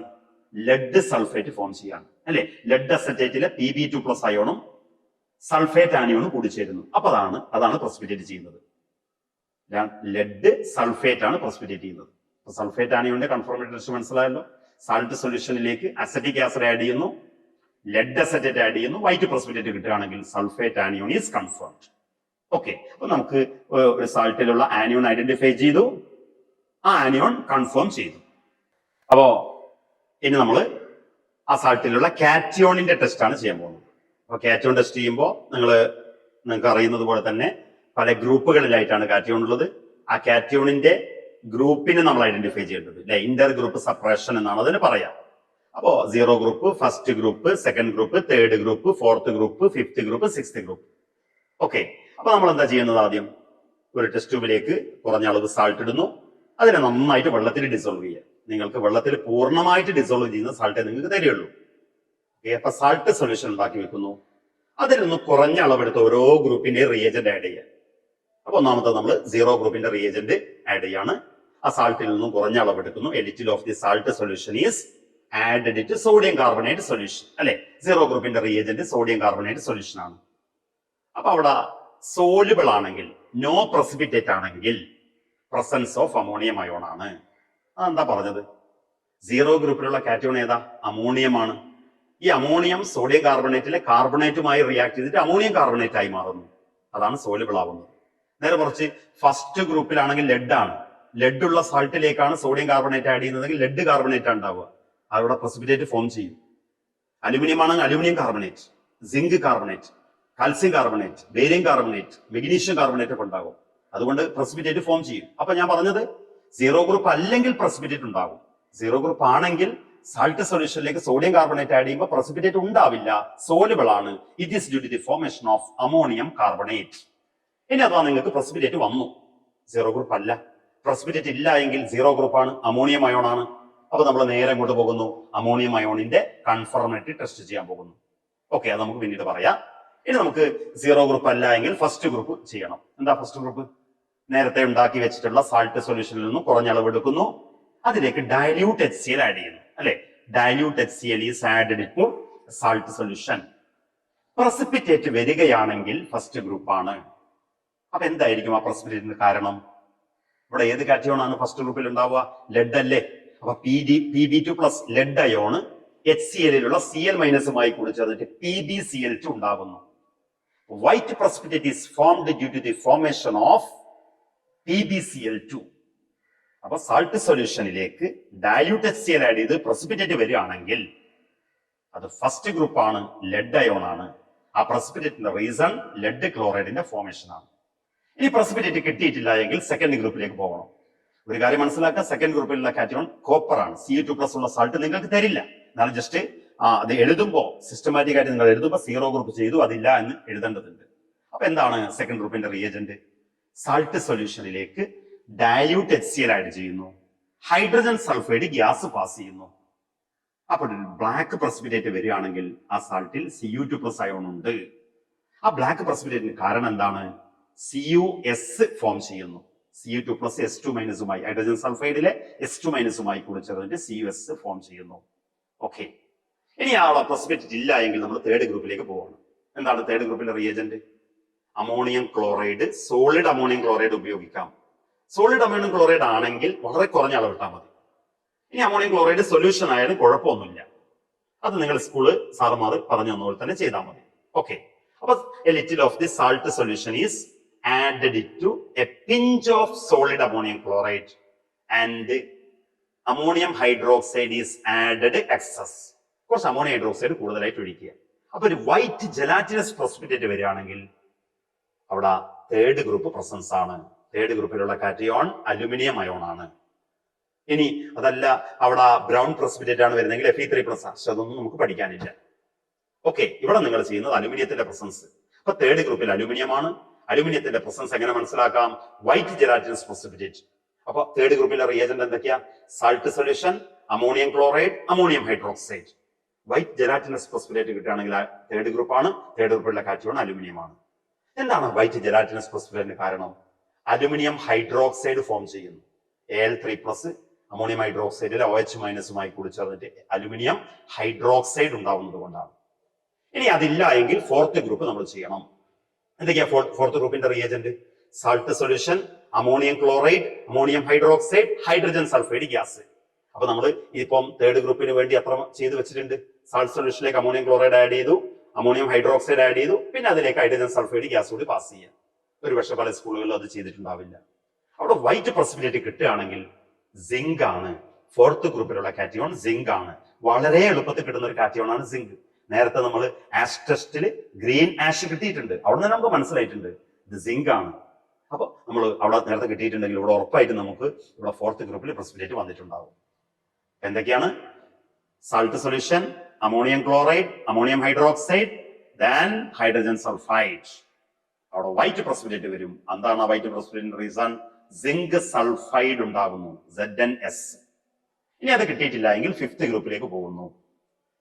ലെഡ് സൾഫേറ്റ് ഫോം ചെയ്യാണ് അല്ലെ. ലെഡ് അസറ്റേറ്റിലെ Pb2+ അയോണും സൾഫേറ്റ് ആനിയോണും കൂടിച്ചേരുന്നു. അപ്പൊ അതാണ് പ്രസിപ്പിറ്റേറ്റ് ചെയ്യുന്നത്. ലെഡ് സൾഫേറ്റ് ആണ് പ്രസിപ്പിറ്റേറ്റ് ചെയ്യുന്നത്. സൾഫേറ്റ് ആനിയോണിന്റെ കൺഫോർമേറ്ററി ടെസ്റ്റ് മനസ്സിലായല്ലോ. സാൾട്ട് സൊല്യൂഷനിലേക്ക് അസറ്റിക് ആസിഡ് ആഡ് ചെയ്യുന്നു, ലെഡ് അസറ്റേറ്റ് ആഡ് ചെയ്യുന്നു, വൈറ്റ് പ്രസിപ്പിറ്റേറ്റ് കിട്ടുകയാണെങ്കിൽ sulphate anion is confirmed. Okay, അപ്പൊ നമുക്ക് ഒരു സാൾട്ടിലുള്ള ആനിയോൺ ഐഡന്റിഫൈ ചെയ്തു, ആ ആനിയോൺ കൺഫേം ചെയ്തു. അപ്പോ ഇനി നമ്മൾ ആ സാൾട്ടിലുള്ള കാറ്റിയോണിന്റെ ടെസ്റ്റ് ആണ് ചെയ്യാൻ പോകുന്നത്. അപ്പൊ കാറ്റിയോൺ ടെസ്റ്റ് ചെയ്യുമ്പോൾ നിങ്ങൾക്ക് അറിയുന്നത് പോലെ തന്നെ പല ഗ്രൂപ്പുകളിലായിട്ടാണ് കാറ്റിയോൺ ഉള്ളത്. ആ കാറ്റിയോണിന്റെ ഗ്രൂപ്പിനെ നമ്മൾ ഐഡന്റിഫൈ ചെയ്യേണ്ടത് അല്ലെ, ഇന്റർ ഗ്രൂപ്പ് സെപ്പറേഷൻ എന്നാണ് അതിന് പറയാം. അപ്പോ 0 group, first group, second group, third group, fourth group, fifth group, sixth group. Okay, അപ്പൊ നമ്മൾ എന്താ ചെയ്യുന്നത്? ആദ്യം ഒരു ടെസ്റ്റ് ട്യൂബിലേക്ക് കുറഞ്ഞ അളവ് സാൾട്ട് ഇടുന്നു, അതിനെ നന്നായിട്ട് വെള്ളത്തിൽ ഡിസോൾവ് ചെയ്യുക. നിങ്ങൾക്ക് വെള്ളത്തിൽ പൂർണ്ണമായിട്ട് ഡിസോൾവ് ചെയ്യുന്ന സാൾട്ടേ നിങ്ങൾക്ക് തരികയുള്ളൂ. അപ്പൊ സാൾട്ട് സൊല്യൂഷൻ ഉണ്ടാക്കി വെക്കുന്നു. അതിൽ നിന്ന് കുറഞ്ഞ അളവെടുത്ത് ഓരോ ഗ്രൂപ്പിന്റെ റിയേജന്റ് ആഡ് ചെയ്യുക. അപ്പൊ ഒന്നാമത്തെ നമ്മൾ സീറോ ഗ്രൂപ്പിന്റെ റിയേജന്റ് ആഡ് ചെയ്യാണ്. ആ സാൾട്ടിൽ നിന്നും കുറഞ്ഞ അളവ് എടുക്കുന്നു. A little of the salt solution is added to sodium carbonate solution. അല്ലെ, സീറോ ഗ്രൂപ്പിന്റെ റിയേജന്റ് സോഡിയം കാർബണേറ്റ് സൊല്യൂഷൻ ആണ്. അപ്പൊ അവിടെ സോലുബിൾ ആണെങ്കിൽ, നോ പ്രസിപ്പിറ്റേറ്റ് ആണെങ്കിൽ പ്രസൻസ് ഓഫ് അമോണിയം അയോൺ ആണ്. അതെന്താ പറഞ്ഞത്? സീറോ ഗ്രൂപ്പിലുള്ള കാറ്റയോൺ ഏതാ? അമോണിയമാണ്. ഈ അമോണിയം സോഡിയം കാർബണേറ്റിലെ കാർബണേറ്റുമായി റിയാക്ട് ചെയ്തിട്ട് അമോണിയം കാർബണേറ്റ് ആയി മാറുന്നു. അതാണ് സോലുബിൾ ആവുന്നത്. നേരെ മറിച്ച് ഫസ്റ്റ് ഗ്രൂപ്പിലാണെങ്കിൽ ലെഡ് ആണ്. ലെഡ് ഉള്ള സാൾട്ടിലേക്കാണ് സോഡിയം കാർബണേറ്റ് ആഡ് ചെയ്യുന്നതെങ്കിൽ ലെഡ് കാർബണേറ്റ് ഉണ്ടാവുക. അവിടെ പ്രസിപ്പിറ്റേറ്റ് ഫോം ചെയ്യും. അലുമിനിയം ആണെങ്കിൽ aluminium carbonate, zinc carbonate, calcium carbonate, barium carbonate, magnesium carbonate ഒക്കെ ഉണ്ടാകും. അതുകൊണ്ട് പ്രസിപ്പിറ്റേറ്റ് ഫോം ചെയ്യും. അപ്പൊ ഞാൻ പറഞ്ഞത് സീറോ ഗ്രൂപ്പ് അല്ലെങ്കിൽ പ്രസിപ്പിറ്റേറ്റ് ഉണ്ടാകും. സീറോ ഗ്രൂപ്പ് ആണെങ്കിൽ സാൾട്ട് സൊല്യൂഷനിലേക്ക് സോഡിയം കാർബണേറ്റ് ആഡ് ചെയ്യുമ്പോൾ പ്രസിപ്പിറ്റേറ്റ് ഉണ്ടാവില്ല, സോലുബിൾ ആണ്. It is due to the formation of ammonium carbonate. ഇനി അഥവാ നിങ്ങൾക്ക് പ്രസിപ്പിറ്റേറ്റ് വന്നു, സീറോ ഗ്രൂപ്പ് അല്ല, പ്രസിപ്പിറ്റേറ്റ് ഇല്ല എങ്കിൽ സീറോ ഗ്രൂപ്പ് ആണ്, അമോണിയം അയോൺ ആണ്. അപ്പൊ നമ്മൾ നേരെ അങ്ങോട്ട് പോകുന്നു, അമോണിയം അയോണിന്റെ കൺഫർമേറ്ററി ടെസ്റ്റ് ചെയ്യാൻ പോകുന്നു. ഓക്കെ, അത് നമുക്ക് പിന്നീട് പറയാം. ഇനി നമുക്ക് സീറോ ഗ്രൂപ്പ് അല്ല എങ്കിൽ ഫസ്റ്റ് ഗ്രൂപ്പ് ചെയ്യണം. എന്താ ഫസ്റ്റ് ഗ്രൂപ്പ്? നേരത്തെ ഉണ്ടാക്കി വെച്ചിട്ടുള്ള സാൾട്ട് സൊല്യൂഷനിൽ നിന്നും കുറഞ്ഞ അളവ് എടുക്കുന്നു, അതിലേക്ക് ഡയല്യൂട്ട് HCl ആഡ് ചെയ്യുന്നു. അല്ലെ, dilute HCl is added to salt solution. Precipitate വരികയാണെങ്കിൽ ഫസ്റ്റ് ഗ്രൂപ്പ് ആണ്. അപ്പൊ എന്തായിരിക്കും ആ പ്രസിപ്പിറ്റേറ്റിന് കാരണം? ഇവിടെ ഏത് കാറ്റയോൺ ആണ് ഫസ്റ്റ് ഗ്രൂപ്പിൽ ഉണ്ടാവുക? ലെഡ് അല്ലേ? അപ്പൊ Pb2 plus lead ion HCl Cl മൈനസുമായി കൂടി ചേർന്നിട്ട് PbCl2 ഉണ്ടാകുന്നു. White precipitate is formed due to the formation of PbCl2. അപ്പൊ സാൾട്ട് സൊല്യൂഷനിലേക്ക് ഡയല്യൂട്ട് HCl ആഡ് ചെയ്ത് പ്രസിപ്പിറ്റേറ്റ് വരികയാണെങ്കിൽ അത് ഫസ്റ്റ് ഗ്രൂപ്പ് ആണ്, ലെഡ് അയോൺ ആണ്. ആ പ്രസിപ്പിറ്റേറ്റിന്റെ റീസൺ ലെഡ് ക്ലോറൈഡിന്റെ ഫോർമേഷൻ ആണ്. ഇനി പ്രസിപ്പിറ്റേറ്റ് കിട്ടിയിട്ടില്ല എങ്കിൽ സെക്കൻഡ് ഗ്രൂപ്പിലേക്ക് പോകണം. ഒരു കാര്യം മനസ്സിലാക്കുക, സെക്കൻഡ് ഗ്രൂപ്പിലുള്ള കാറ്റയോൺ കോപ്പർ ആണ്. Cu2+ ഉള്ള സാൾട്ട് നിങ്ങൾക്ക് തരില്ല. എന്നാലും ജസ്റ്റ് അത് എഴുതുമ്പോൾ സിസ്റ്റമാറ്റിക് ആയിട്ട് നിങ്ങൾ എഴുതുമ്പോൾ സീറോ ഗ്രൂപ്പ് ചെയ്തു അതില്ല എന്ന് എഴുതേണ്ടതുണ്ട്. അപ്പൊ എന്താണ് സെക്കൻഡ് ഗ്രൂപ്പിന്റെ റിയേജന്റ്? സാൾട്ട് സൊല്യൂഷനിലേക്ക് ഡയല്യൂട്ട് HCl ആഡ് ചെയ്യുന്നു, ഹൈഡ്രജൻ സൾഫൈഡ് ഗ്യാസ് പാസ് ചെയ്യുന്നു. അപ്പോൾ ബ്ലാക്ക് പ്രസിപ്പിറ്റേറ്റ് വരികയാണെങ്കിൽ ആ സാൾട്ടിൽ Cu2+ അയോൺ ഉണ്ട്. ആ ബ്ലാക്ക് പ്രസിപ്പിറ്റേറ്റിന് കാരണം എന്താണ്? CuS ഫോം ചെയ്യുന്നു. Cu2+ S2- ഹൈഡ്രജൻ സൾഫൈഡിലെ S2- കൂടി ചേർന്നിട്ട് CuS ഫോം ചെയ്യുന്നു. ഓക്കെ, ഇനി ആ പ്രസിപ്പിറ്റേറ്റ് ഇല്ല എങ്കിൽ നമ്മൾ തേർഡ് ഗ്രൂപ്പിലേക്ക് പോവാണ്. എന്താണ് തേർഡ് ഗ്രൂപ്പിലെ reagent? Ammonium chloride, solid ammonium chloride ഉപയോഗിക്കാം. സോളിഡ് അമോണിയം ക്ലോറൈഡ് ആണെങ്കിൽ വളരെ കുറഞ്ഞ അളവ് ഇട്ടാൽ മതി. ഇനി അമോണിയം ക്ലോറൈഡ് സൊല്യൂഷൻ ആയാലും കുഴപ്പമൊന്നുമില്ല. അത് നിങ്ങൾ സ്കൂള് സാറുമാർ പറഞ്ഞു തന്നപോലെ തന്നെ ചെയ്താൽ മതി. ഓക്കെ, അപ്പൊ A little of the salt solution is added to a pinch of solid ammonium chloride and ammonium hydroxide is added excess. കുറച്ച് അമോണിയം ഹൈഡ്രോക്സൈഡ് കൂടുതലായിട്ട് ഒഴിക്കുക. അപ്പൊ ഒരു വൈറ്റ് ജെലാറ്റിനസ് പ്രസിപ്പിറ്റേറ്റ് വരികയാണെങ്കിൽ അവിടെ തേർഡ് ഗ്രൂപ്പ് പ്രസൻസ് ആണ്. തേർഡ് ഗ്രൂപ്പിലുള്ള കാറ്റയോൺ അലുമിനിയം അയോൺ ആണ്. ഇനി അതല്ല അവിടെ ബ്രൗൺ പ്രസിപ്പിറ്റേറ്റ് ആണ് വരുന്നെങ്കിൽ Fe3+, അതൊന്നും നമുക്ക് പഠിക്കാനില്ല. ഓക്കെ, ഇവിടെ നിങ്ങൾ ചെയ്യുന്നത് അലുമിനിയത്തിന്റെ പ്രസൻസ്. അപ്പൊ തേർഡ് ഗ്രൂപ്പിൽ അലുമിനിയം ആണ്. അലുമിനിയത്തിന്റെ പ്രസൻസ് എങ്ങനെ മനസ്സിലാക്കാം? White gelatinous precipitate. അപ്പൊ തേർഡ് ഗ്രൂപ്പിലെ റിയേജന്റ് എന്തൊക്കെയാ? Salt solution, ammonium chloride, ammonium hydroxide. White gelatinous precipitate കിട്ടുകയാണെങ്കിൽ തേർഡ് ഗ്രൂപ്പ് ആണ്. തേർഡ് ഗ്രൂപ്പിലെ കാറ്റയോൺ അലുമിനിയം ആണ്. എന്താണ് വൈറ്റ് ജെലാറ്റിനസ് പ്രസിപ്പിറ്റേറ്റിന് കാരണം? അലുമിനിയം ഹൈഡ്രോക്സൈഡ് ഫോം ചെയ്യുന്നു. Al3+, അമോണിയം ഹൈഡ്രോക്സൈഡിലെ OH- കൂടി ചേർന്നിട്ട് അലുമിനിയം ഹൈഡ്രോക്സൈഡ് ഉണ്ടാവുന്നത് കൊണ്ടാണ്. ഇനി അതില്ല എങ്കിൽ ഫോർത്ത് ഗ്രൂപ്പ് നമ്മൾ ചെയ്യണം. എന്തൊക്കെയാ ഫോർത്ത് ഗ്രൂപ്പിന്റെ reagent? Salt solution, ammonium chloride, ammonium hydroxide, hydrogen sulphide gas. അപ്പൊ നമ്മൾ ഇപ്പം തേർഡ് ഗ്രൂപ്പിന് വേണ്ടി അത്ര ചെയ്ത് വെച്ചിട്ടുണ്ട്. സാൾട്ട് സൊല്യൂഷനിലേക്ക് അമോണിയം ക്ലോറൈഡ് ആഡ് ചെയ്തു, അമോണിയം ഹൈഡ്രോക്സൈഡ് ആഡ് ചെയ്തു, പിന്നെ അതിലേക്ക് ഹൈഡ്രജൻ സൾഫൈഡ് ഗ്യാസ് കൂടി പാസ് ചെയ്യാം. ഒരു പക്ഷെ പല സ്കൂളുകളിലും അത് ചെയ്തിട്ടുണ്ടാവില്ല. അവിടെ വൈറ്റ് പ്രസിപ്പിറ്റേറ്റ് കിട്ടുകയാണെങ്കിൽ സിങ്ക് ആണ്. ഫോർത്ത് ഗ്രൂപ്പിലുള്ള കാറ്റയോൺ സിങ്ക് ആണ്. വളരെ എളുപ്പത്തിൽ കിട്ടുന്ന ഒരു കാറ്റയോൺ ആണ് സിങ്ക്. നേരത്തെ നമ്മൾ ആഷ് ടെസ്റ്റിൽ ഗ്രീൻ ആഷ് കിട്ടിയിട്ടുണ്ട്. അവിടെ നിന്ന് നമുക്ക് മനസ്സിലായിട്ടുണ്ട് ഇത് സിങ്ക് ആണ്. അപ്പൊ നമ്മൾ അവിടെ നേരത്തെ കിട്ടിയിട്ടുണ്ടെങ്കിൽ ഇവിടെ ഉറപ്പായിട്ട് നമുക്ക് ഇവിടെ ഫോർത്ത് ഗ്രൂപ്പിൽ പ്രസിപ്പിറ്റേറ്റ് വന്നിട്ടുണ്ടാവും. എന്തൊക്കെയാണ്? Salt solution, ammonium chloride, ammonium hydroxide, then hydrogen sulphide. അവിടെ വൈറ്റ് പ്രസിപ്പിറ്റേറ്റ് വരും. എന്താണ് white precipitate reason? Zinc sulphide ഉണ്ടാകുന്നു, ZnS. ഇനി അത് കിട്ടിയിട്ടില്ല എങ്കിൽ ഫിഫ്ത് ഗ്രൂപ്പിലേക്ക് പോകുന്നു.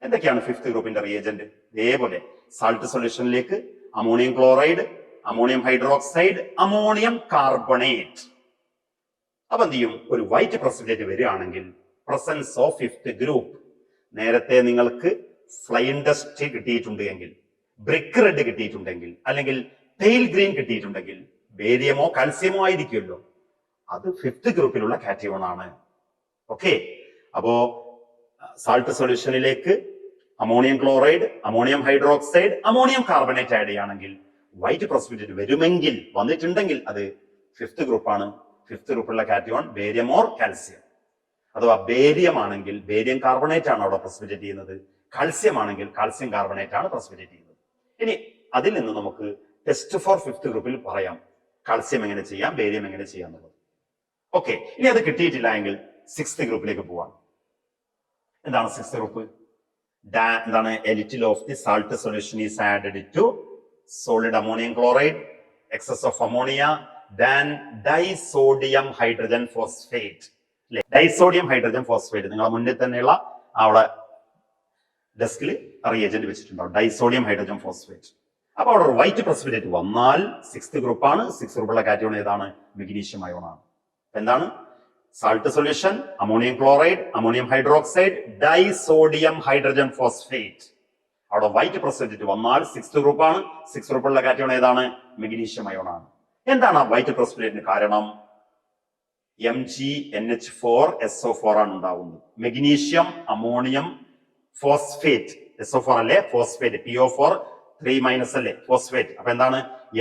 എന്തൊക്കെയാണ് ഫിഫ്ത് ഗ്രൂപ്പിന്റെ റിയേജന്റ്? ഇതേപോലെ സാൾട്ട് സൊല്യൂഷനിലേക്ക് ammonium chloride, ammonium hydroxide, ammonium carbonate. അപ്പൊ എന്ത് ചെയ്യും? ഒരു വൈറ്റ് പ്രസിപ്പിറ്റേറ്റ് വരികയാണെങ്കിൽ പ്രസൻസ് ഓഫ് ഫിഫ്ത്ത് ഗ്രൂപ്പ്. നേരത്തെ നിങ്ങൾക്ക് ഫ്ലൈൻ ഡസ്റ്റ് കിട്ടിയിട്ടുണ്ട് എങ്കിൽ, ബ്രിക്ക് റെഡ് കിട്ടിയിട്ടുണ്ടെങ്കിൽ, അല്ലെങ്കിൽ പെയിൽ ഗ്രീൻ കിട്ടിയിട്ടുണ്ടെങ്കിൽ ബേരിയമോ കാൽസ്യമോ ആയിരിക്കുമല്ലോ. അത് ഫിഫ്ത്ത് ഗ്രൂപ്പിലുള്ള കാറ്റയോൺ ആണ്. ഓക്കെ, അപ്പോ സാൾട്ട് സൊല്യൂഷനിലേക്ക് ammonium chloride, ammonium hydroxide, ammonium carbonate add ചെയ്യുകയാണെങ്കിൽ വൈറ്റ് പ്രസിപ്പിറ്റേറ്റ് വരുമെങ്കിൽ, വന്നിട്ടുണ്ടെങ്കിൽ അത് ഫിഫ്ത്ത് ഗ്രൂപ്പാണ്. ഫിഫ്ത്ത് ഗ്രൂപ്പുള്ള കാറ്റയോൺ ബേരിയം ഓർ കാൽസ്യം. അഥവാ ബേരിയം ആണെങ്കിൽ ബേരിയം കാർബണേറ്റ് ആണ് അവിടെ പ്രസിപ്പിറ്റേറ്റ് ചെയ്യുന്നത്. കാൽസ്യം ആണെങ്കിൽ കാൽസ്യം കാർബണേറ്റ് ആണ് പ്രസിപ്പിറ്റേറ്റ് ചെയ്യുന്നത്. ഇനി അതിൽ നിന്ന് നമുക്ക് ടെസ്റ്റ് ഫോർ ഫിഫ്ത്ത് ഗ്രൂപ്പിൽ പറയാം കാൽസ്യം എങ്ങനെ ചെയ്യാം, ബേരിയം എങ്ങനെ ചെയ്യാം എന്നുള്ളത്. ഓക്കെ, ഇനി അത് കിട്ടിയിട്ടില്ല എങ്കിൽ സിക്സ്ത് ഗ്രൂപ്പിലേക്ക് പോവാം. എന്താണ് സിക്സ്ത് ഗ്രൂപ്പ്? എന്താണ്? A little of the salt solution is added to solid ammonium chloride, excess of ammonia, then disodium hydrogen phosphate. അല്ലെ, ഡൈസോഡിയം ഹൈഡ്രജൻ ഫോസ്ഫേറ്റ് നിങ്ങളുടെ മുന്നിൽ തന്നെയുള്ള അവിടെ ഡെസ്കിൽ റിയേജന്റ് വെച്ചിട്ടുണ്ടാവും, ഡൈസോഡിയം ഹൈഡ്രജൻ ഫോസ്ഫേറ്റ്. അപ്പൊ അവിടെ ഒരു വൈറ്റ് പ്രസിപ്പിറ്റേറ്റ് വന്നാൽ സിക്സ്ത് ഗ്രൂപ്പാണ്. സിക്സ് ഗ്രൂപ്പുള്ള കാറ്റയോൺ ഏതാണ്? മെഗ്നീഷ്യം അയോൺ ആണ്. എന്താണ്? Salt solution, ammonium chloride, ammonium hydroxide, disodium hydrogen phosphate. അവിടെ വൈറ്റ് പ്രസിപ്പിറ്റേറ്റ് വന്നാൽ സിക്സ്ത് ഗ്രൂപ്പാണ്. സിക്സ് ഗ്രൂപ്പുള്ള കാറ്റയോൺ ഏതാണ്? മെഗ്നീഷ്യം അയോൺ ആണ്. എന്താണ് ആ വൈറ്റ് പ്രസിപ്പിറ്റേറ്റിന് കാരണം? MgNH4SO4 ആണ് ഉണ്ടാവുന്നത്. മെഗ്നീഷ്യം അമോണിയം ഫോസ്ഫേറ്റ്, SO4 അല്ലേ, ഫോസ്ഫേറ്റ്, PO4 3- അല്ലേ, ഫോസ്ഫേറ്റ്. അപ്പൊ എന്താണ്?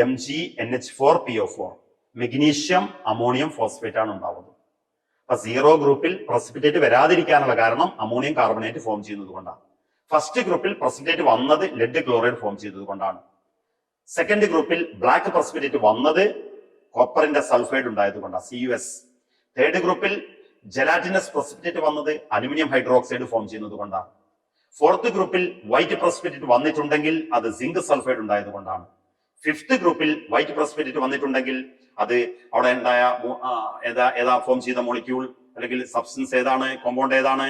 MgNH4PO4, മെഗ്നീഷ്യം അമോണിയം ഫോസ്ഫേറ്റ് ആണ് ഉണ്ടാവുന്നത്. അപ്പൊ സീറോ ഗ്രൂപ്പിൽ പ്രസിപ്പിറ്റേറ്റ് വരാതിരിക്കാനുള്ള കാരണം അമോണിയം കാർബണേറ്റ് ഫോം ചെയ്യുന്നത് കൊണ്ടാണ്. ഫസ്റ്റ് ഗ്രൂപ്പിൽ പ്രസിപ്പിറ്റേറ്റ് വന്നത് ലെഡ് ക്ലോറൈഡ് ഫോം ചെയ്തത് കൊണ്ടാണ്. സെക്കൻഡ് ഗ്രൂപ്പിൽ ബ്ലാക്ക് പ്രസിപ്പിറ്റേറ്റ് വന്നത് കോപ്പറിന്റെ സൾഫൈഡ് ഉണ്ടായത് കൊണ്ടാണ്, CuS. തേർഡ് ഗ്രൂപ്പിൽ ജലാറ്റിനസ് പ്രസിപ്പിറ്റേറ്റ് വന്നത് അലുമിനിയം ഹൈഡ്രോക്സൈഡ് ഫോം ചെയ്യുന്നത് കൊണ്ടാണ്. ഫോർത്ത് ഗ്രൂപ്പിൽ വൈറ്റ് പ്രസിപ്പിറ്റേറ്റ് വന്നിട്ടുണ്ടെങ്കിൽ അത് സിങ്ക് സൾഫൈഡ് ഉണ്ടായത് കൊണ്ടാണ്. ഫിഫ്ത്ത് ഗ്രൂപ്പിൽ വൈറ്റ് പ്രസിപ്പിറ്റേറ്റ് വന്നിട്ടുണ്ടെങ്കിൽ അത് അവിടെ ഉണ്ടായ ഏതാ ഫോം ചെയ്ത മോളിക്യൂൾ അല്ലെങ്കിൽ സബ്സ്റ്റൻസ് ഏതാണ്, കോമ്പൗണ്ട് ഏതാണ്?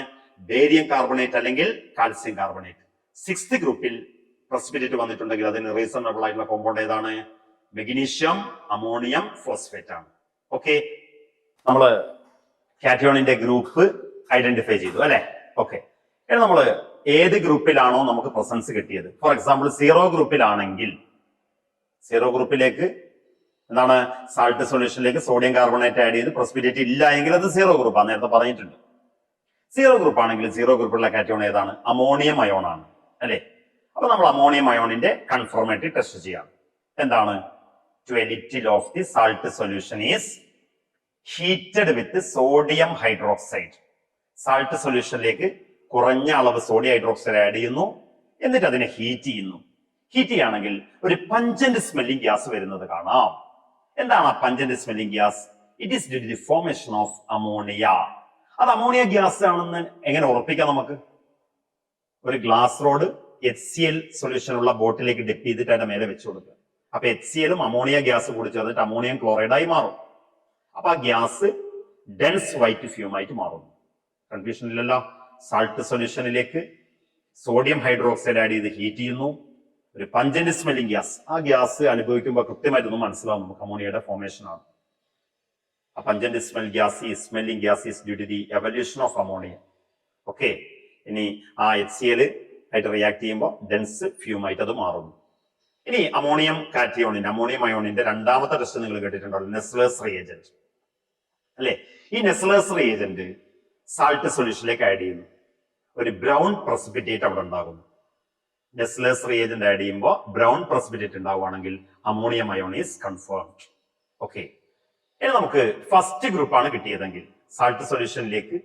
ബേരിയം കാർബണേറ്റ് അല്ലെങ്കിൽ കാൽസ്യം കാർബണേറ്റ്. സിക്സ്ത് ഗ്രൂപ്പിൽ പ്രസിപ്പിറ്റേറ്റ് വന്നിട്ടുണ്ടെങ്കിൽ അതിന് റീസണബിൾ ആയിട്ടുള്ള കോമ്പൗണ്ട് ഏതാണ്? മെഗ്നീഷ്യം അമോണിയം ഫോസ്ഫേറ്റ് ആണ്. ഓക്കെ, നമ്മള് കാറ്റയോണിന്റെ ഗ്രൂപ്പ് ഐഡന്റിഫൈ ചെയ്തു അല്ലെ. ഓക്കെ, ഇനി നമ്മള് ഏത് ഗ്രൂപ്പിലാണോ നമുക്ക് പ്രസൻസ് കിട്ടിയത്, ഫോർ എക്സാമ്പിൾ സീറോ ഗ്രൂപ്പിലാണെങ്കിൽ, സീറോ ഗ്രൂപ്പിലേക്ക് എന്താണ്? സാൾട്ട് സൊല്യൂഷനിലേക്ക് സോഡിയം കാർബണേറ്റ് ആഡ് ചെയ്ത് പ്രസിപ്പിറ്റേറ്റ് ഇല്ല എങ്കിൽ അത് സീറോ ഗ്രൂപ്പാണ്, നേരത്തെ പറഞ്ഞിട്ടുണ്ട്. സീറോ ഗ്രൂപ്പ് ആണെങ്കിൽ സീറോ ഗ്രൂപ്പുള്ള കാറ്റയോൺ ഏതാണ്? അമോണിയം അയോൺ ആണ് അല്ലെ. അപ്പൊ നമ്മൾ അമോണിയം അയോണിന്റെ കൺഫർമേറ്റീവ് ടെസ്റ്റ് ചെയ്യാം. എന്താണ്? To a little of the salt solution is heated with sodium hydroxide. Salt സൊല്യൂഷനിലേക്ക് കുറഞ്ഞ അളവ് സോഡിയം ഹൈഡ്രോക്സൈഡ് ആഡ് ചെയ്യുന്നു, എന്നിട്ട് അതിനെ ഹീറ്റ് ചെയ്യുന്നു. ഹീറ്റ് ചെയ്യുകയാണെങ്കിൽ ഒരു പഞ്ചന്റ് സ്മെല്ലിംഗ് ഗ്യാസ് വരുന്നത് കാണാം. എന്താണ് ആ pungent smelling gas? It is due to the formation of ammonia. അത് അമോണിയ ഗ്യാസ് ആണെന്ന് എങ്ങനെ ഉറപ്പിക്കാം നമുക്ക്? ഒരു ഗ്ലാസ് റോഡ് HCl സൊല്യൂഷൻ ഉള്ള ബോട്ടിലേക്ക് ഡിപ്പ് ചെയ്തിട്ട് അതിന്റെ മേലെ വെച്ചു കൊടുക്കുക. അപ്പൊ HClഉം അമോണിയ ഗ്യാസ് കൂടി ചേർന്നിട്ട് അമോണിയം ക്ലോറൈഡ് ആയി മാറും. അപ്പൊ ആ ഗ്യാസ് ഡെൻസ് വൈറ്റ് ഫ്യൂം ആയിട്ട് മാറുന്നു. കൺഫ്യൂഷൻ ഇല്ലല്ലോ. സാൾട്ട് സൊല്യൂഷനിലേക്ക് സോഡിയം ഹൈഡ്രോക്സൈഡ് ആഡ് ചെയ്ത് ഹീറ്റ് ചെയ്യുന്നു, ഒരു പഞ്ചന്റ് സ്മെല്ലിംഗ് ഗ്യാസ്. ആ ഗ്യാസ് അനുഭവിക്കുമ്പോൾ കൃത്യമായിട്ടൊന്നും മനസ്സിലാവും നമുക്ക് അമോണിയയുടെ ഫോർമേഷൻ ആണ്. ആ pungent smelling gas is due to the evolution of ammonia. Okay, ഇനി ആ HCl ആയിട്ട് റിയാക്ട് ചെയ്യുമ്പോൾ ഡെൻസ് ഫ്യൂം ആയിട്ട് അത് മാറുന്നു. ഇനി അമോണിയം അയോണിന്റെ രണ്ടാമത്തെ ടെസ്റ്റ് നിങ്ങൾ കേട്ടിട്ടുണ്ടല്ലോ, നെസ്ലേഴ്സ് റിയേജന്റ് അല്ലെ. ഈ നെസ്ലേഴ്സ് റിയേജന്റ് സാൾട്ട് സൊല്യൂഷനിലേക്ക് ആഡ് ചെയ്യുന്നു, ഒരു ബ്രൗൺ പ്രസിപ്പിറ്റേറ്റ് അവിടെ ഉണ്ടാകുന്നു. നെസ്ലേഴ്സ് റിയേജന്റ് ആഡ് ചെയ്യുമ്പോൾ ബ്രൗൺ പ്രസിപ്പിറ്റേറ്റ് ഉണ്ടാവുകയാണെങ്കിൽ ammonium ion is confirmed. Okay, ഇനി നമുക്ക് ഫസ്റ്റ് ഗ്രൂപ്പാണ് കിട്ടിയതെങ്കിൽ സാൾട്ട് സൊല്യൂഷനിലേക്ക്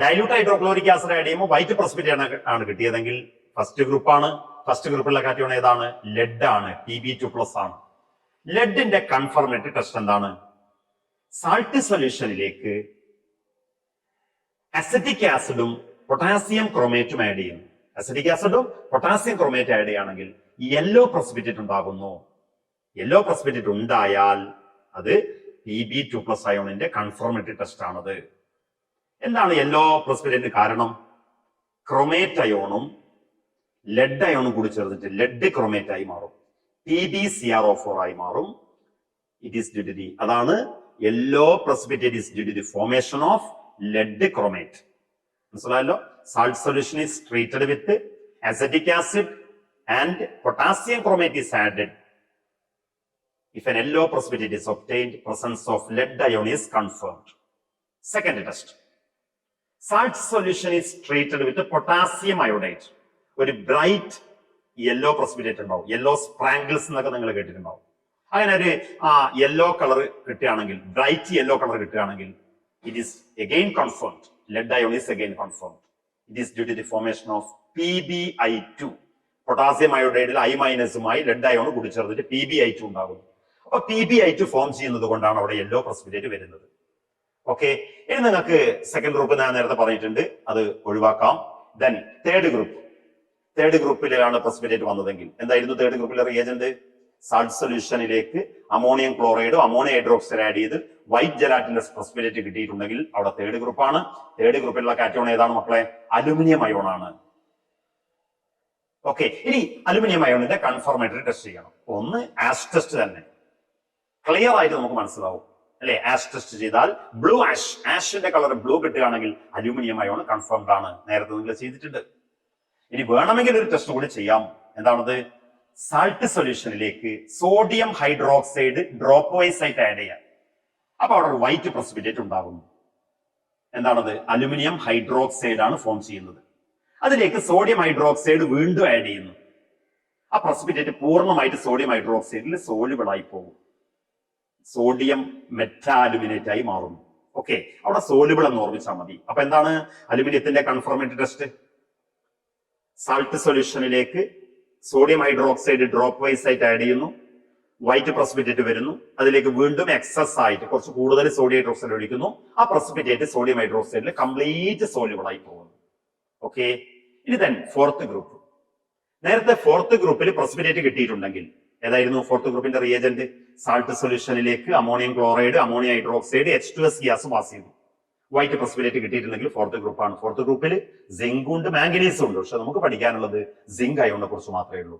ഡൈല്യൂട്ട് ഹൈഡ്രോക്ലോറിക് ആസിഡ് ആഡ് ചെയ്യുമ്പോൾ വൈറ്റ് പ്രസിപ്പിറ്റേറ്റ് ആണ് കിട്ടിയതെങ്കിൽ ഫസ്റ്റ് ഗ്രൂപ്പാണ്. ഫസ്റ്റ് ഗ്രൂപ്പുള്ള കാറ്റയോൺ ഏതാണ്? ലെഡ് ആണ്, Pb2+ ആണ്. ലെഡിന്റെ കൺഫർമേറ്റീവ് ടെസ്റ്റ് എന്താണ്? സാൾട്ട് സൊല്യൂഷനിലേക്ക് അസറ്റിക് ആസിഡും പൊട്ടാസ്യം ക്രോമേറ്റും ആഡ് ചെയ്യുന്നു. അസറ്റിക് ആസിഡും പൊട്ടാസ്യം ക്രോമേറ്റ് ആഡ് ചെയ്യുകയാണെങ്കിൽ യെല്ലോ പ്രസിപ്പിറ്റേറ്റ് ഉണ്ടാകുന്നു. യെല്ലോ പ്രസിപ്പിറ്റേറ്റ് ഉണ്ടായാൽ അത് Pb2+ അയോണിന്റെ കൺഫർമേറ്റീവ് ടെസ്റ്റ് ആണത്. എന്താണ് യെല്ലോ പ്രസിപ്പിറ്റേറ്റ് കാരണം? ക്രോമേറ്റ് അയോണും ലെഡ് അയോണും കൂടി ചേർന്നിട്ട് ലെഡ് ക്രോമേറ്റ് ആയി മാറും. PbCrO4 ആയി മാറും. It is due to the, അതാണ് yellow precipitate is due to the formation of lead chromate. മനസ്സിലായല്ലോ? Salt solution is treated with acetic acid and potassium chromate is added. If an yellow precipitate is obtained, presence of lead ion is confirmed. Second test. Salt solution is treated with potassium iodide. ഒരു bright yellow precipitate ഉണ്ടാവും. Yellow spangles എന്നൊക്കെ നിങ്ങൾ കേട്ടിട്ടുണ്ടാവും. അങ്ങനെ ഒരു yellow colour കിട്ടുകയാണെങ്കിൽ, bright yellow colour കിട്ടുകയാണെങ്കിൽ, it is again confirmed. Lead ion is again confirmed. It is due to the formation of PbI2. Potassium അയോഡൈഡിൽ I- ലെഡ് അയോൺ കൂടിച്ചേർന്നിട്ട് PbI2 ഉണ്ടാകും. അപ്പൊ PbI2 ഫോം ചെയ്യുന്നത് കൊണ്ടാണ് അവിടെ യെല്ലോ പ്രസിപ്പിറ്റേറ്റ് വരുന്നത്. ഓക്കെ, ഇനി നിങ്ങൾക്ക് സെക്കൻഡ് ഗ്രൂപ്പ് ഞാൻ നേരത്തെ പറഞ്ഞിട്ടുണ്ട്, അത് ഒഴിവാക്കാം. ദെൻ തേർഡ് ഗ്രൂപ്പിലാണ് പ്രസിപ്പിറ്റേറ്റ് വന്നതെങ്കിൽ എന്തായിരുന്നു തേർഡ് ഗ്രൂപ്പിലെ റിയേജന്റ്? സാൾട്ട് സൊല്യൂഷനിലേക്ക് അമോണിയം ക്ലോറൈഡോ അമോണിയം ഹൈഡ്രോക്സൈഡ് ആഡ് ചെയ്ത് വൈറ്റ് ജെലാറ്റിന്റെ പ്രസിപ്പിറ്റേറ്റ് കിട്ടിയിട്ടുണ്ടെങ്കിൽ അവിടെ തേർഡ് ഗ്രൂപ്പാണ്. തേർഡ് ഗ്രൂപ്പിലുള്ള കാറ്റയോൺ ഏതാണ് മക്കളെ? അലുമിനിയം അയോൺ ആണ്. ഓക്കെ, ഇനി അലുമിനിയം അയോണിന്റെ കൺഫർമേറ്ററി ടെസ്റ്റ് ചെയ്യണം. ഒന്ന് ആഷ് ടെസ്റ്റ് തന്നെ, ക്ലിയർ ആയിട്ട് നമുക്ക് മനസ്സിലാവും അല്ലെ? ആഷ് ടെസ്റ്റ് ചെയ്താൽ ബ്ലൂ ആഷിന്റെ കളർ ബ്ലൂ കിട്ടുകയാണെങ്കിൽ അലൂമിനിയം അയോൺ കൺഫേംഡ് ആണ്. നേരത്തെ നിങ്ങൾ ചെയ്തിട്ടുണ്ട്. ഇനി വേണമെങ്കിൽ ഒരു ടെസ്റ്റ് കൂടി ചെയ്യാം. എന്താണത്? സാൾട്ട് സൊല്യൂഷനിലേക്ക് സോഡിയം ഹൈഡ്രോക്സൈഡ് ഡ്രോപ്പ് വൈസ് ആയിട്ട് ആഡ് ചെയ്യാം. അപ്പൊ അവിടെ ഒരു വൈറ്റ് പ്രസിപ്പിറ്റേറ്റ് ഉണ്ടാകുന്നു. എന്താണത്? അലുമിനിയം ഹൈഡ്രോക്സൈഡ് ആണ് ഫോം ചെയ്യുന്നത്. അതിലേക്ക് സോഡിയം ഹൈഡ്രോക്സൈഡ് വീണ്ടും ആഡ് ചെയ്യുന്നു. ആ പ്രസിപ്പിറ്റേറ്റ് പൂർണ്ണമായിട്ട് സോഡിയം ഹൈഡ്രോക്സൈഡിൽ സോല്യൂബിൾ ആയി പോകും. സോഡിയം മെറ്റാലുമിനേറ്റ് ആയി മാറുന്നു. ഓക്കെ, അവിടെ സോല്യൂബിൾ എന്ന് ഓർമ്മിച്ചാൽ മതി. അപ്പൊ എന്താണ് അലുമിനിയത്തിന്റെ കൺഫർമേറ്ററി ടെസ്റ്റ്? സാൾട്ട് സൊല്യൂഷനിലേക്ക് സോഡിയം ഹൈഡ്രോക്സൈഡ് ഡ്രോപ്പ് വൈസ് ആയിട്ട് ആഡ് ചെയ്യുന്നു. വൈറ്റ് പ്രസിപ്പിറ്റേറ്റ് വരുന്നു. അതിലേക്ക് വീണ്ടും എക്സസ് ആയിട്ട് കുറച്ച് കൂടുതൽ സോഡിയം ഹൈഡ്രോക്സൈഡ് ഒഴിക്കുന്നു. ആ പ്രസിപ്പിറ്റേറ്റ് സോഡിയം ഹൈഡ്രോക്സൈഡിൽ കംപ്ലീറ്റ് സോല്യൂബിൾ ആയി പോകുന്നു. ഓക്കെ, ഇനി then ഫോർത്ത് ഗ്രൂപ്പ്. നേരത്തെ ഫോർത്ത് ഗ്രൂപ്പിൽ പ്രസിപ്പിറ്റേറ്റ് കിട്ടിയിട്ടുണ്ടെങ്കിൽ ഏതായിരുന്നു ഫോർത്ത് ഗ്രൂപ്പിന്റെ റിയേജന്റ്? സാൾട്ട് സൊല്യൂഷനിലേക്ക് ammonium chloride ammonium hydroxide H2S gas pass ചെയ്തു. വൈറ്റ് പ്രസിപ്പിറ്റേറ്റ് കിട്ടിയിട്ടുണ്ടെങ്കിൽ ഫോർത്ത് ഗ്രൂപ്പാണ്. ഫോർത്ത് ഗ്രൂപ്പിൽ സിങ്ക് ഉണ്ട്, മാംഗനീസും ഉണ്ട്. പക്ഷെ നമുക്ക് പഠിക്കാനുള്ളത് സിങ്ക് അയോണിനെ കുറിച്ച് മാത്രമേ ഉള്ളൂ.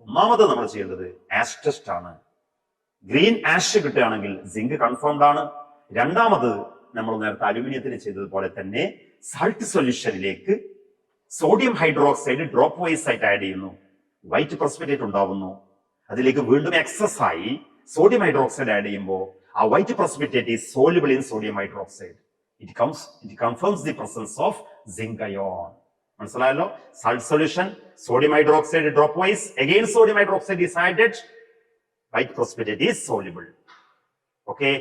ഒന്നാമത് നമ്മൾ ചെയ്യേണ്ടത് ആഷ് ടെസ്റ്റ് ആണ്. ഗ്രീൻ ആഷ് കിട്ടുകയാണെങ്കിൽ സിങ്ക് കൺഫേംഡ് ആണ്. രണ്ടാമത് നമ്മൾ നേരത്തെ അലുമിനിയത്തിന് ചെയ്തതുപോലെ തന്നെ സാൾട്ട് സൊല്യൂഷനിലേക്ക് സോഡിയം ഹൈഡ്രോക്സൈഡ് ഡ്രോപ്പ് വൈസ് ആയിട്ട് ആഡ് ചെയ്യുന്നു. വൈറ്റ് പ്രസിപ്പിറ്റേറ്റ് ഉണ്ടാവുന്നു. അതിലേക്ക് വീണ്ടും എക്സസ് ആയി സോഡിയം ഹൈഡ്രോക്സൈഡ് ആഡ് ചെയ്യുമ്പോൾ ആ white precipitate is soluble in sodium hydroxide. It confirms the presence of zinc ion. മനസ്സിലായല്ലോ? Salt solution sodium hydroxide dropwise, again sodium hydroxide is added, white precipitate is soluble. Okay,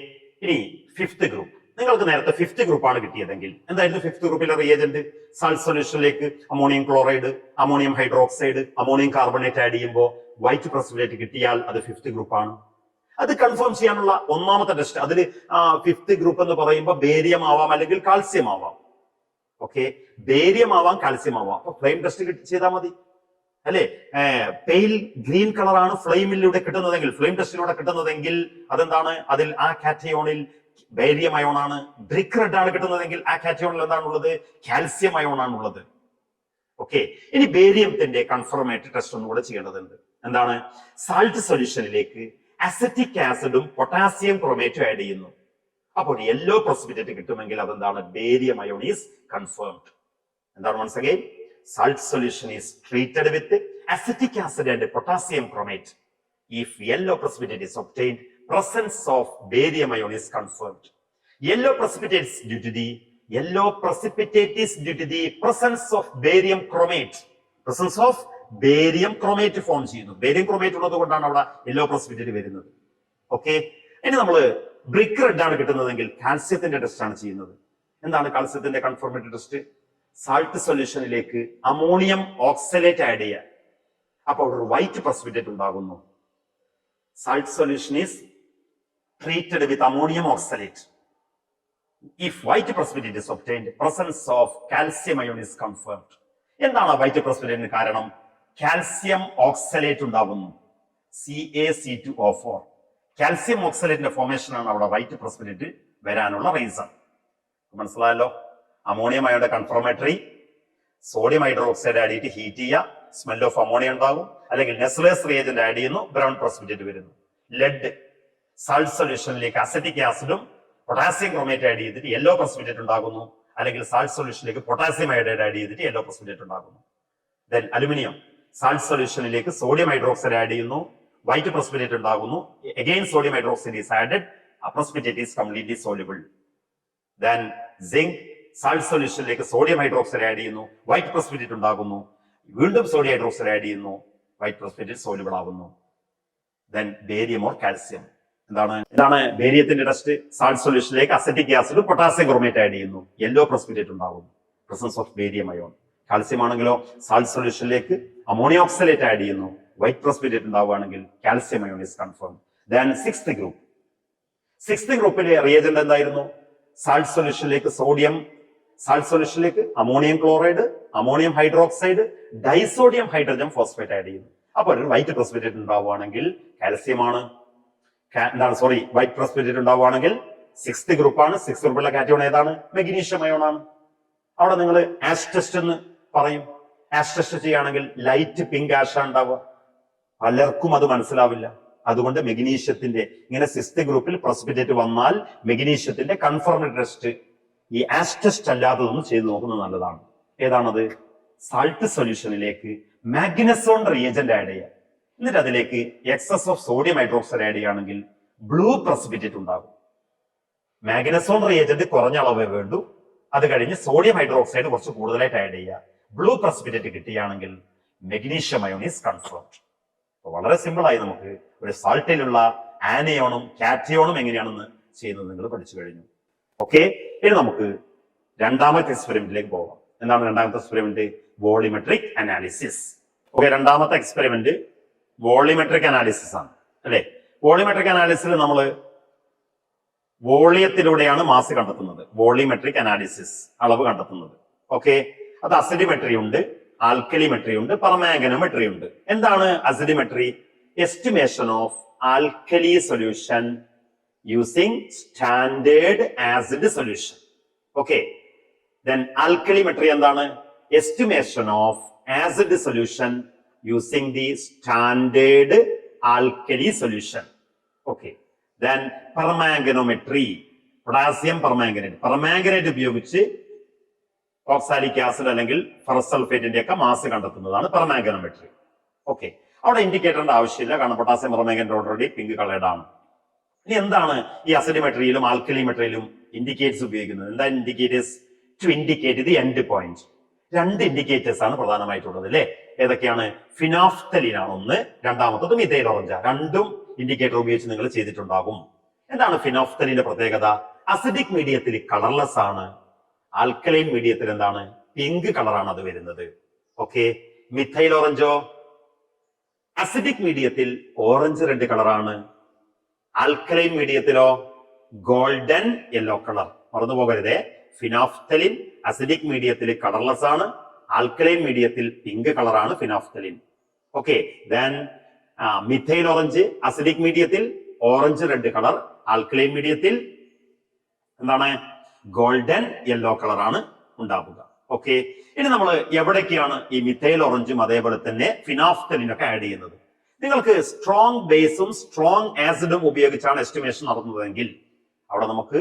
ഇനി fifth group. നിങ്ങൾക്ക് നേരത്തെ fifth ഗ്രൂപ്പാണ് കിട്ടിയതെങ്കിൽ എന്തായിരുന്നു fifth ഗ്രൂപ്പിലെ reagent? Salt സൊല്യൂഷനിലേക്ക് ammonium chloride ammonium hydroxide ammonium carbonate add ചെയ്യുമ്പോൾ വൈറ്റ് പ്രസിപ്പിറ്റേറ്റ് കിട്ടിയാൽ അത് ഫിഫ്ത് ഗ്രൂപ്പാണ്. അത് കൺഫേം ചെയ്യാനുള്ള ഒന്നാമത്തെ ടെസ്റ്റ്. അതിൽ ഫിഫ്ത് ഗ്രൂപ്പ് എന്ന് പറയുമ്പോൾ ബേരിയം ആവാം അല്ലെങ്കിൽ കാൽസ്യം ആവാം. ഓക്കെ, ബേരിയം ആവാം കാൽസ്യം ആവാം. അപ്പൊ ഫ്ലെയിം ടെസ്റ്റ് ചെയ്താൽ മതി അല്ലെ? പെയിൽ ഗ്രീൻ കളറാണ് ഫ്ലെയിമിലൂടെ കിട്ടുന്നതെങ്കിൽ, ഫ്ലെയിം ടെസ്റ്റിലൂടെ കിട്ടുന്നതെങ്കിൽ അതെന്താണ്? അതിൽ ആ കാറ്റയോണിൽ ബേരിയം അയോൺ ആണ്. ബ്രിക്ക് റെഡ് ആണ് കിട്ടുന്നതെങ്കിൽ ആ കാറ്റയോണിൽ എന്താണുള്ളത്? കാൽസ്യം അയോൺ ആണുള്ളത്. ഓക്കെ, ഇനി ബേരിയത്തിന്റെ കൺഫർമേറ്ററി ടെസ്റ്റ് ഒന്നുകൂടെ ചെയ്യേണ്ടതുണ്ട്. എന്താണ്? സാൾട്ട് സൊല്യൂഷനിലേക്ക് അസറ്റിക് ആസിഡും പൊട്ടാസ്യം ക്രോമേറ്റും ആഡ് ചെയ്യുന്നു. അപ്പോൾ യെല്ലോ പ്രസിപ്പിറ്റേറ്റ് കിട്ടുമെങ്കിൽ അതെന്താണ്? Barium ion is confirmed. എന്താണ്? Once again, salt solution is treated with acetic acid and potassium chromate. If yellow precipitate is obtained, presence of barium ion is confirmed. Yellow precipitate is due to the presence of barium chromate. Presence of barium chromate form ചെയ്യുന്നു. Barium chromate ഉള്ളത് കൊണ്ടാണ് അവിടെ yellow precipitate വരുന്നത്. Okay, ഇനി നമ്മൾ brick red ആണ് കിട്ടുന്നതെങ്കിൽ കാൽസ്യത്തിന്റെ test ആണ് ചെയ്യുന്നത്. എന്താണ് കാൽസ്യത്തിന്റെ കൺഫർമേറ്ററി ടെസ്റ്റ്? സാൾട്ട് സൊല്യൂഷനിലേക്ക് അമോണിയം ഓക്സലേറ്റ് ആഡ് ചെയ്യുക. അപ്പോൾ അവിടെ ഒരു വൈറ്റ് പ്രസിപ്പിറ്റേറ്റ് ഉണ്ടാകുന്നു. Salt solution is treated with ammonium oxalate. If white precipitate is obtained, presence of calcium ion is confirmed. എന്താണ് വൈറ്റ് പ്രസിപ്പിറ്റേറ്റിന് കാരണം? കാൽസ്യം ഓക്സലേറ്റ് ഉണ്ടാകുന്നു, CaC2O4. കാൽസ്യം ഓക്സലേറ്റിന്റെ ഫോർമേഷൻ ആണ് അവിടെ വൈറ്റ് പ്രസിപ്പിറ്റേറ്റ് വരാനുള്ള റീസൺ. മനസ്സിലായല്ലോ? അമോണിയം അയോണിന്റെ കൺഫർമേറ്ററി സോഡിയം ഹൈഡ്രോക്സൈഡ് ആഡ് ചെയ്തിട്ട് heat ചെയ്യുക. സ്മെൽ ഓഫ് അമോണിയ ഉണ്ടാകും. അല്ലെങ്കിൽ നെസ്ലേസ് റിയേജന്റ് ആഡ് ചെയ്യുന്നു, ബ്രൗൺ പ്രസിപ്പിറ്റേറ്റ് വരുന്നു. ലെഡ് സാൾട്ട് സൊല്യൂഷനിലേക്ക് അസറ്റിക് ആസിഡും പൊട്ടാസ്യം ക്രോമേറ്റ് ആഡ് ചെയ്തിട്ട് യെല്ലോ പ്രസിപ്പിറ്റേറ്റ് ഉണ്ടാകുന്നു. അല്ലെങ്കിൽ സാൾട്ട് സൊല്യൂഷനിലേക്ക് പൊട്ടാസ്യം അയോഡൈഡ് ആഡ് ചെയ്തിട്ട് യെല്ലോ പ്രസിപ്പിറ്റേറ്റ് ഉണ്ടാകുന്നു. ദെൻ അലുമിനിയം സാൾട്ട് സൊല്യൂഷനിലേക്ക് സോഡിയം ഹൈഡ്രോക്സൈഡ് ആഡ് ചെയ്യുന്നു, വൈറ്റ് പ്രസിപ്പിറ്റേറ്റ് ഉണ്ടാകുന്നു. Again sodium hydroxide is added, precipitate is completely soluble. Then zinc salt സൊല്യൂഷനിലേക്ക് സോഡിയം ഹൈഡ്രോക്സൈഡ് ആഡ് ചെയ്യുന്നു, വൈറ്റ് പ്രസിപ്പിറ്റേറ്റ് ഉണ്ടാകുന്നു. വീണ്ടും സോഡിയം ഹൈഡ്രോക്സൈഡ് ആഡ് ചെയ്യുന്നു, വൈറ്റ് പ്രസിപ്പിറ്റേറ്റ് സോല്യൂബിൾ ആകുന്നു. Then barium or calcium. എന്താണ് ബേരിയത്തിന്റെ ടെസ്റ്റ്? സാൾട്ട് സൊല്യൂഷനിലേക്ക് acetic acid potassium chromate add ചെയ്യുന്നു, യെല്ലോ പ്രസിപ്പിറ്റേറ്റ് ഉണ്ടാകുന്നു, presence of barium ion. Calcium ആണെങ്കിലോ സാൾട്ട് സൊല്യൂഷനിലേക്ക് അമോണിയ ഓക്സലേറ്റ് ആഡ് ചെയ്യുന്നു, വൈറ്റ് പ്രസിപ്പിറ്റേറ്റ് ഉണ്ടാവുകയാണെങ്കിൽ calcium ion is confirm. Then sixth ഗ്രൂപ്പിലെ റിയേജന്റ് എന്തായിരുന്നു? സാൾട്ട് സൊല്യൂഷനിലേക്ക് സാൾട്ട് സൊല്യൂഷനിലേക്ക് ammonium chloride, ammonium hydroxide, disodium hydrogen phosphate add ചെയ്യുന്നു. അപ്പോൾ ഒരു വൈറ്റ് പ്രസിപ്പിറ്റേറ്റ് ഉണ്ടാവുകയാണെങ്കിൽ കാൽസ്യമാണ്. വൈറ്റ് പ്രസിപ്പിറ്റേറ്റ് ഉണ്ടാവുകയാണെങ്കിൽ സിക്സ്ത് ഗ്രൂപ്പാണ്. സിക്സ്ത് ഗ്രൂപ്പിലുള്ള കാറ്റയോൺ ഏതാണ്? മെഗ്നീഷ്യം അയോൺ ആണ്. അവിടെ നിങ്ങൾ ആഷ് ടെസ്റ്റ് എന്ന് പറയും. ആഷ് ടെസ്റ്റ് ചെയ്യുകയാണെങ്കിൽ ലൈറ്റ് പിങ്ക് ആഷാണ് ഉണ്ടാവുക. പലർക്കും അത് മനസ്സിലാവില്ല. അതുകൊണ്ട് മെഗ്നീഷ്യത്തിന്റെ ഇങ്ങനെ സിക്സ്ത് ഗ്രൂപ്പിൽ പ്രസിപ്പിറ്റേറ്റ് വന്നാൽ മെഗ്നീഷ്യത്തിന്റെ കൺഫർമഡ് ടെസ്റ്റ് ഈ ആഷ് ടെസ്റ്റ് അല്ലാത്തതൊന്നും ചെയ്ത് നോക്കുന്നത് നല്ലതാണ്. ഏതാണത്? സാൾട്ട് സൊല്യൂഷനിലേക്ക് മാഗ്നസോൺ റിയേജന്റ് ആഡ് ചെയ്യുക, എന്നിട്ട് അതിലേക്ക് excess of sodium hydroxide add ചെയ്യുകയാണെങ്കിൽ ബ്ലൂ പ്രസിപ്പിറ്റേറ്റ് ഉണ്ടാകും. മാഗ്നസോൺ റിയേജന്റ് കുറഞ്ഞ അളവേ വേണ്ടു, അത് കഴിഞ്ഞ് സോഡിയം ഹൈഡ്രോക്സൈഡ് കുറച്ച് കൂടുതലായിട്ട് ആഡ് ചെയ്യുക, ബ്ലൂ പ്രസിപ്പിറ്റേറ്റ് കിട്ടുകയാണെങ്കിൽ മെഗ്നീഷ്യം അയോൺ ഈസ് കൺഫേംഡ്. വളരെ സിമ്പിൾ ആയി നമുക്ക് ഒരു സാൾട്ടിലുള്ള ആനയോണും കാറ്റയോണും എങ്ങനെയാണെന്ന് ചെയ്യുന്നത് നിങ്ങൾ പഠിച്ചു കഴിഞ്ഞു. ഓക്കെ, ഇനി നമുക്ക് രണ്ടാമത്തെ എക്സ്പെരിമെന്റിലേക്ക് പോകാം. എന്താണ് രണ്ടാമത്തെ എക്സ്പെരിമെന്റ്? Volumetric analysis. ഓക്കെ, രണ്ടാമത്തെ എക്സ്പെരിമെന്റ് വോളിമെട്രിക് അനാലിസിസ് ആണ് അല്ലെ. വോളിമെട്രിക് അനാലിസിൽ നമ്മൾ വോളിയത്തിലൂടെയാണ് മാസ് കണ്ടെത്തുന്നത്. വോളിമെട്രിക് അനാലിസിസ് അളവ് കണ്ടെത്തുന്നത്. ഓക്കെ, അത് അസിഡിമെട്രി ഉണ്ട്, ആൽക്കലിമെട്രി ഉണ്ട്, പെർമാംഗനോമെട്രി ഉണ്ട്. എന്താണ് acidimetry? Estimation of alkali solution using standard acid solution. Okay, then alkalimetry എന്താണ്? Estimation of acid solution using the standard alkali solution. Okay, then permanganometry, potassium permanganate ഉപയോഗിച്ച് oxalic acid അല്ലെങ്കിൽ ferrous സൾഫേറ്റിന്റെ ഒക്കെ mass കണ്ടെത്തുന്നതാണ് permanganometry. Okay, അവിടെ ഇൻഡിക്കേറ്ററിന്റെ ആവശ്യമില്ല, കാരണം potassium permanganate already pink coloured ആണ്. ഇനി എന്താണ് ഈ അസിഡിമെട്രിയിലും ആൽക്കലിമെട്രിയിലും ഇൻഡിക്കേറ്റേഴ്സ് ഉപയോഗിക്കുന്നത്? എന്താ indicators? To indicate the end point. രണ്ട് ഇൻഡിക്കേറ്റേഴ്സ് ആണ് പ്രധാനമായിട്ടുള്ളത് അല്ലെ. ഏതൊക്കെയാണ്? ഫിനാഫ്തലിൻ ആണ് ഒന്ന്, രണ്ടാമത്തത് മിഥൈൽ ഓറഞ്ച്. രണ്ടും ഇൻഡിക്കേറ്റർ ഉപയോഗിച്ച് നിങ്ങൾ ചെയ്തിട്ടുണ്ടാകും. എന്താണ് ഫിനാഫ്തലിന്റെ പ്രത്യേകത? അസിഡിക് മീഡിയത്തിൽ കളർലെസ് ആണ്, ആൽക്കലൈൻ മീഡിയത്തിൽ എന്താണ്? പിങ്ക് കളറാണ് അത് വരുന്നത്. Okay, methyl ഓറഞ്ചോ? അസിഡിക് മീഡിയത്തിൽ ഓറഞ്ച് റെഡ് കളറാണ്, ആൽക്കലൈൻ മീഡിയത്തിലോ ഗോൾഡൻ യെല്ലോ കളർ. മറന്നു പോകരുതേ, ഫിനാഫ്തലിൻ അസിഡിക് മീഡിയത്തിൽ കളർലെസ് ആണ്, ആൽക്കലൈൻ മീഡിയത്തിൽ പിങ്ക് കളറാണ് ഫിനാഫ്തലിൻ. Okay, then methyl orange acidic മീഡിയത്തിൽ ഓറഞ്ച് റെഡ് കളർ, ആൽക്കലൈൻ മീഡിയത്തിൽ എന്താണ്? ഗോൾഡൻ യെല്ലോ കളറാണ് ഉണ്ടാവുക. ഓക്കെ, ഇനി നമ്മൾ എവിടേക്കാണ് ഈ മിഥൈൽ ഓറഞ്ചും അതേപോലെ തന്നെ ഫിനാഫ്തലിനൊക്കെ ആഡ് ചെയ്യുന്നത്? നിങ്ങൾക്ക് സ്ട്രോങ് ബേസും സ്ട്രോങ് ആസിഡും ഉപയോഗിച്ചാണ് എസ്റ്റിമേഷൻ നടത്തുന്നതെങ്കിൽ അവിടെ നമുക്ക്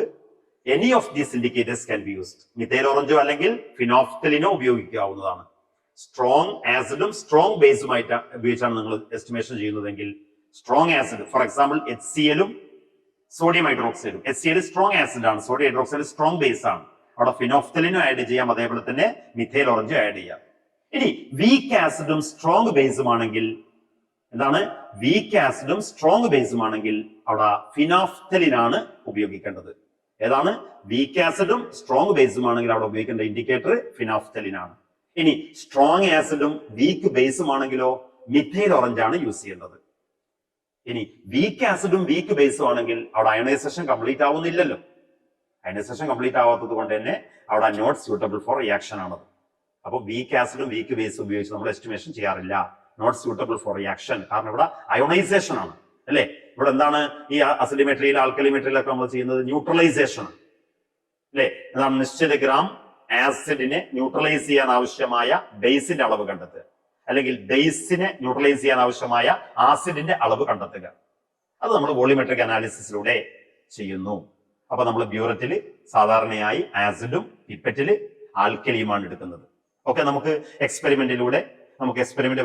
any of these indicators can be used. Methyl ഓറഞ്ചോ അല്ലെങ്കിൽ ഫിനാഫ്തലിനോ ഉപയോഗിക്കാവുന്നതാണ്. സ്ട്രോങ് ആസിഡും സ്ട്രോങ് ബേസുമായിട്ട് ഉപയോഗിച്ചാണ് നിങ്ങൾ എസ്റ്റിമേഷൻ ചെയ്യുന്നതെങ്കിൽ സ്ട്രോങ് ആസിഡ്, ഫോർ എക്സാമ്പിൾ HCl-ഉം സോഡിയം ഹൈഡ്രോക്സൈഡും. HCl സ്ട്രോങ് ആസിഡ് ആണ്, സോഡിയം ഹൈഡ്രോക്സൈഡ് സ്ട്രോങ് ബേസ് ആണ്. അവിടെ ഫിനോഫ്തലിനും ആഡ് ചെയ്യാം, അതേപോലെ തന്നെ മിഥൈൽ ഓറഞ്ചും ആഡ് ചെയ്യാം. ഇനി വീക്ക് ആസിഡും സ്ട്രോങ് ബേസും ആണെങ്കിൽ എന്താണ്? വീക്ക് ആസിഡും സ്ട്രോങ് ബേസും ആണെങ്കിൽ അവിടെ ഫിനാഫ്തലിനാണ് ഉപയോഗിക്കേണ്ടത്. ഏതാണ്? വീക്ക് ആസിഡും സ്ട്രോങ് ബേസും ആണെങ്കിൽ അവിടെ ഉപയോഗിക്കേണ്ട ഇൻഡിക്കേറ്റർ ഫിനാഫ്തലിനാണ്. ഇനി സ്ട്രോങ് ആസിഡും വീക്ക് ബേസും ആണെങ്കിലോ മിഥൈൽ ഓറഞ്ച് ആണ് യൂസ് ചെയ്യേണ്ടത്. ഇനി വീക്ക് ആസിഡും വീക്ക് ബേസും ആണെങ്കിൽ അവിടെ അയണൈസേഷൻ കംപ്ലീറ്റ് ആവുന്നില്ലല്ലോ. അയണൈസേഷൻ കംപ്ലീറ്റ് ആവാത്തത് കൊണ്ട് തന്നെ അവിടെ നോട്ട് സ്യൂട്ടബിൾ ഫോർ റിയാക്ഷൻ ആണത്. അപ്പൊ വീക്ക് ആസിഡും വീക്ക് ബേസും ഉപയോഗിച്ച് നമ്മൾ എസ്റ്റിമേഷൻ ചെയ്യാറില്ല. നോട്ട് സ്യൂട്ടബിൾ ഫോർ റിയാക്ഷൻ, കാരണം ഇവിടെ അയോണൈസേഷൻ ആണ് അല്ലെ. ഇവിടെ എന്താണ് ഈ അസിഡിമെട്രിയിൽ ആൽക്കലിമെട്രിയിലൊക്കെ നമ്മൾ ചെയ്യുന്നത്? ന്യൂട്രലൈസേഷൻ ആണ് അല്ലെ. എന്താണ്? നിശ്ചിത ഗ്രാം ആസിഡിനെ ന്യൂട്രലൈസ് ചെയ്യാൻ ആവശ്യമായ ബേസിന്റെ അളവ് കണ്ടെത്തുക. അല്ലെങ്കിൽ ബേസിനെ ന്യൂട്രലൈസ് ചെയ്യാൻ ആവശ്യമായ ആസിഡിന്റെ അളവ് കണ്ടെത്തുക. അത് നമ്മൾ വോളിയോമെട്രിക് അനാലിസിസിലൂടെ ചെയ്യുന്നു. അപ്പൊ നമ്മൾ ബ്യൂററ്റിൽ സാധാരണയായി ആസിഡും പിപ്പറ്റിൽ ആൽക്കലിയുമാണ് എടുക്കുന്നത്. ഓക്കെ, നമുക്ക് എക്സ്പെരിമെന്റ്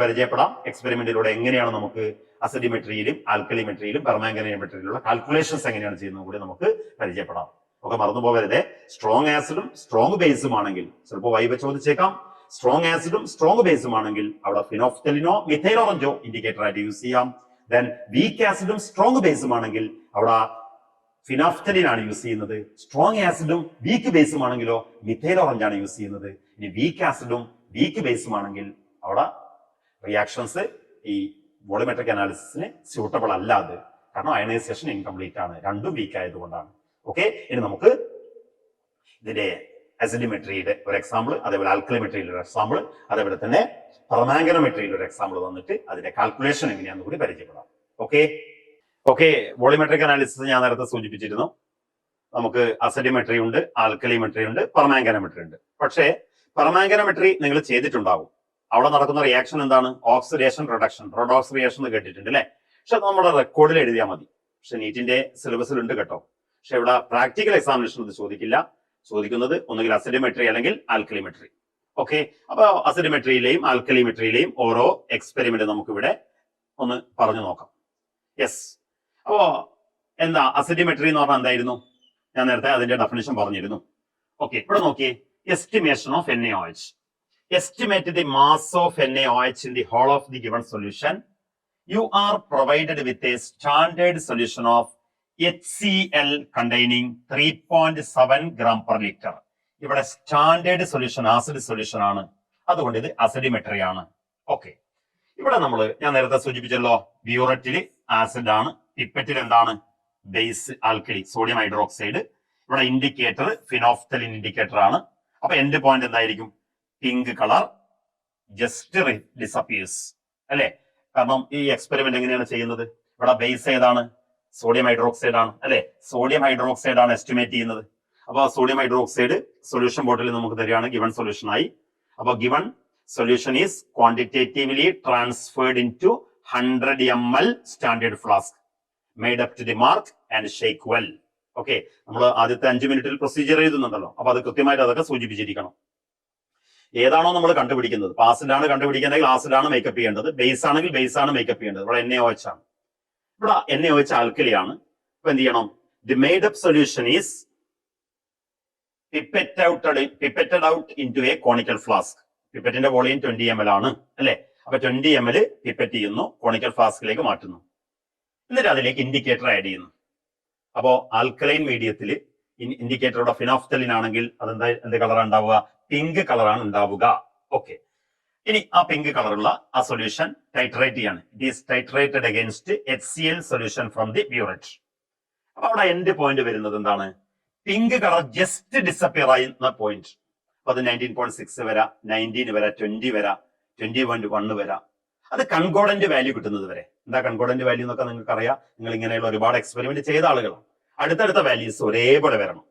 പരിചയപ്പെടാം. എക്സ്പെരിമെന്റിലൂടെ എങ്ങനെയാണ് നമുക്ക് അസിഡിമെട്രിയിലും ആൽക്കലിമെട്രിയിലും പെർമാംഗനോമെട്രിയിലുള്ള കാൽക്കുലേഷൻസ് എങ്ങനെയാണ് ചെയ്യുന്നത് കൂടി നമുക്ക് പരിചയപ്പെടാം. ഒക്കെ മറന്നുപോകരുത്. സ്ട്രോങ് ആസിഡും സ്ട്രോങ് ബേസും ആണെങ്കിൽ ചിലപ്പോൾ വൈബ ചോദിച്ചേക്കാം. സ്ട്രോങ് ആസിഡും സ്ട്രോങ് ബേസും ആണെങ്കിൽ അവിടെ ഫിനോഫ്തലിനോ മിഥൈലോറഞ്ചോ ഇൻഡിക്കേറ്റർ ആയിട്ട് യൂസ് ചെയ്യാം. ദെൻ വീക്ക് ആസിഡും സ്ട്രോങ് ബേസും ആണെങ്കിൽ അവിടെ ഫിനോഫ്തലിൻ ആണ് യൂസ് ചെയ്യുന്നത്. സ്ട്രോങ് ആസിഡും വീക്ക് ബേസും ആണെങ്കിലോ മിഥൈലോറഞ്ച് ആണ് യൂസ് ചെയ്യുന്നത്. ഇനി വീക്ക് ആസിഡും വീക്ക് ബേസും ആണെങ്കിൽ അവിടെ റിയാക്ഷൻസ് ഈ വോളിയോമെട്രിക് അനാലിസിസിന് സ്യൂട്ടബിൾ അല്ലാതെ, കാരണം അയണൈസേഷൻ ഇൻകംപ്ലീറ്റ് ആണ്, രണ്ടും വീക്ക് ആയതുകൊണ്ടാണ്. ഓക്കെ, ഇനി നമുക്ക് ഇതിന്റെ അസിഡിമെട്രിയുടെ ഒരു എക്സാമ്പിൾ, അതേപോലെ ആൽക്കലിമെട്രിയുടെ ഒരു എക്സാമ്പിൾ, അതേപോലെ തന്നെ പെർമാംഗനോമെട്രിയുടെ ഒരു എക്സാമ്പിൾ തന്നിട്ട് അതിന്റെ കാൽക്കുലേഷൻ എങ്ങനെയാണെന്ന് കൂടി പരിചയപ്പെടാം. ഓക്കെ, വോളിയോമെട്രിക് അനാലിസിസ് ഞാൻ നേരത്തെ സൂചിപ്പിച്ചിരുന്നു. നമുക്ക് അസിഡിമെട്രി ഉണ്ട്, ആൽക്കലിമെട്രി ഉണ്ട്, പെർമാംഗനോമെട്രി ഉണ്ട്. പക്ഷേ പെർമാംഗനോമെട്രി നിങ്ങൾ ചെയ്തിട്ടുണ്ടാവും. അവിടെ നടക്കുന്ന റിയാക്ഷൻ എന്താണ്? ഓക്സിഡേഷൻ റിഡക്ഷൻ, റെഡോക്സ് റിയാക്ഷൻ എന്ന് കേട്ടിട്ടുണ്ട് അല്ലെ? പക്ഷെ അത് നമ്മുടെ റെക്കോർഡിൽ എഴുതിയാൽ മതി. പക്ഷെ നീറ്റിന്റെ സിലബസിൽ ഉണ്ട് കേട്ടോ. പക്ഷെ ഇവിടെ പ്രാക്ടിക്കൽ എക്സാമിനേഷൻ ഇത് ചോദിക്കില്ല. ചോദിക്കുന്നത് ഒന്നുകിൽ അസിഡിമെട്രി അല്ലെങ്കിൽ ആൽക്കലിമെട്രി. ഓക്കെ, അപ്പൊ അസിഡിമെട്രിയിലെയും ആൽക്കലിമെട്രിയിലെയും ഓരോ എക്സ്പെരിമെന്റ് നമുക്ക് ഇവിടെ ഒന്ന് പറഞ്ഞു നോക്കാം. യെസ്, അപ്പോ എന്താ അസിഡിമെട്രി എന്ന് പറഞ്ഞാൽ എന്തായിരുന്നു? ഞാൻ നേരത്തെ അതിന്റെ ഡെഫിനിഷൻ പറഞ്ഞിരുന്നു. ഓക്കെ, ഇവിടെ നോക്കിയേ. Estimation of NaOH. Estimate the mass of NaOH in the whole of the given solution. You are provided with a standard solution of HCl containing 3.7 gram per liter. ഇവിടെ സ്റ്റാൻഡേർഡ് സൊല്യൂഷൻ ആസിഡ് സൊല്യൂഷൻ ആണ്, അതുകൊണ്ട് ഇത് അസിഡിമെട്രി ആണ്. Okay, ഇവിടെ ഞാൻ നേരത്തെ സൂചിപ്പിച്ചല്ലോ, ബ്യൂററ്റിൽ acid ആണ്, പിപ്പറ്റിൽ എന്താണ്? Base alkali, sodium hydroxide. ഇവിടെ ഇൻഡിക്കേറ്റർ ഫിനോഫ്തലിൻ ഇൻഡിക്കേറ്റർ ആണ്. അപ്പൊ എൻഡ് പോയിന്റ് എന്തായിരിക്കും? പിങ്ക് കളർ ജസ്റ്റ് ഡിസപ്പിയേഴ്സ് അല്ലെ? കാരണം ഈ എക്സ്പെരിമെന്റ് എങ്ങനെയാണ് ചെയ്യുന്നത്? ഇവിടെ ബേസ് ഏതാണ്? സോഡിയം ഹൈഡ്രോക്സൈഡ് ആണ് അല്ലെ? സോഡിയം ഹൈഡ്രോക്സൈഡ് ആണ് എസ്റ്റിമേറ്റ് ചെയ്യുന്നത്. അപ്പൊ സോഡിയം ഹൈഡ്രോക്സൈഡ് സൊല്യൂഷൻ ബോട്ടിൽ നമുക്ക് തരികയാണ്, ഗിവൺ സൊല്യൂഷൻ ആയി. അപ്പൊ given solution is quantitatively transferred in to 100 ml standard flask made up to the mark and shake well. Okay, നമ്മൾ ആദ്യത്തെ 5 മിനിറ്റിൽ പ്രൊസീജിയർ എഴുതുന്നുണ്ടല്ലോ, അപ്പൊ അത് കൃത്യമായിട്ട് അതൊക്കെ സൂചിപ്പിച്ചിരിക്കണം. ഏതാണോ നമ്മൾ കണ്ടുപിടിക്കുന്നത്? ആസിഡാണ് കണ്ടുപിടിക്കേണ്ടെങ്കിൽ ആസിഡാണ് മേക്കപ്പ് ചെയ്യേണ്ടത്, ബേസ് ആണെങ്കിൽ ബേസ് ആണ് മേക്കപ്പ് ചെയ്യേണ്ടത്. ഇവിടെ NaOH ആണ്. ഇവിടെ NaOH ആൽക്കലിയാണ്. അപ്പൊ എന്ത് ചെയ്യണം? The made up solution is pipetted out into a conical flask. പിപ്പറ്റിന്റെ വോളിയം 20 ml ആണ് അല്ലെ? അപ്പൊ 20 ml പിപ്പറ്റ് ചെയ്യുന്നു, കോണിക്കൽ ഫ്ലാസ്കിലേക്ക് മാറ്റുന്നു. എന്നിട്ട് അതിലേക്ക് ഇൻഡിക്കേറ്റർ ആഡ് ചെയ്യുന്നു. അപ്പോ ആൽക്കലൈൻ മീഡിയത്തിൽ ഇൻഡിക്കേറ്ററുടെ ഫിനോഫ്തലിൻ ആണെങ്കിൽ അതെന്താ, എന്ത് കളറാണ് ഉണ്ടാവുക? പിങ്ക് കളറാണ് ഉണ്ടാവുക. ഓക്കെ, ഇനി ആ പിങ്ക് കളറുള്ള ആ സൊല്യൂഷൻ ടൈട്രേറ്റ് ചെയ്യാണ്. It is titrated against HCl solution from the burette. അപ്പൊ അവിടെ എൻഡ് പോയിന്റ് വരുന്നത് എന്താണ്? പിങ്ക് കളർ ജസ്റ്റ് ഡിസപ്പിയർ ആയിരുന്ന പോയിന്റ്. അപ്പൊ അത് 19.6 വരാം, 19 വരാം, 20 വരാം, 20.1 വരാം. അത് കൺകോർഡന്റ് വാല്യൂ കിട്ടുന്നത് വരെ. എന്താ കൺകോർഡന്റ് വാല്യൂ എന്നൊക്കെ നിങ്ങൾക്ക് അറിയാം. നിങ്ങൾ ഇങ്ങനെയുള്ള ഒരുപാട് എക്സ്പെരിമെന്റ് ചെയ്ത ആളുകളാണ്. അടുത്തടുത്ത വാല്യൂസ് ഒരേപോലെ വരണം.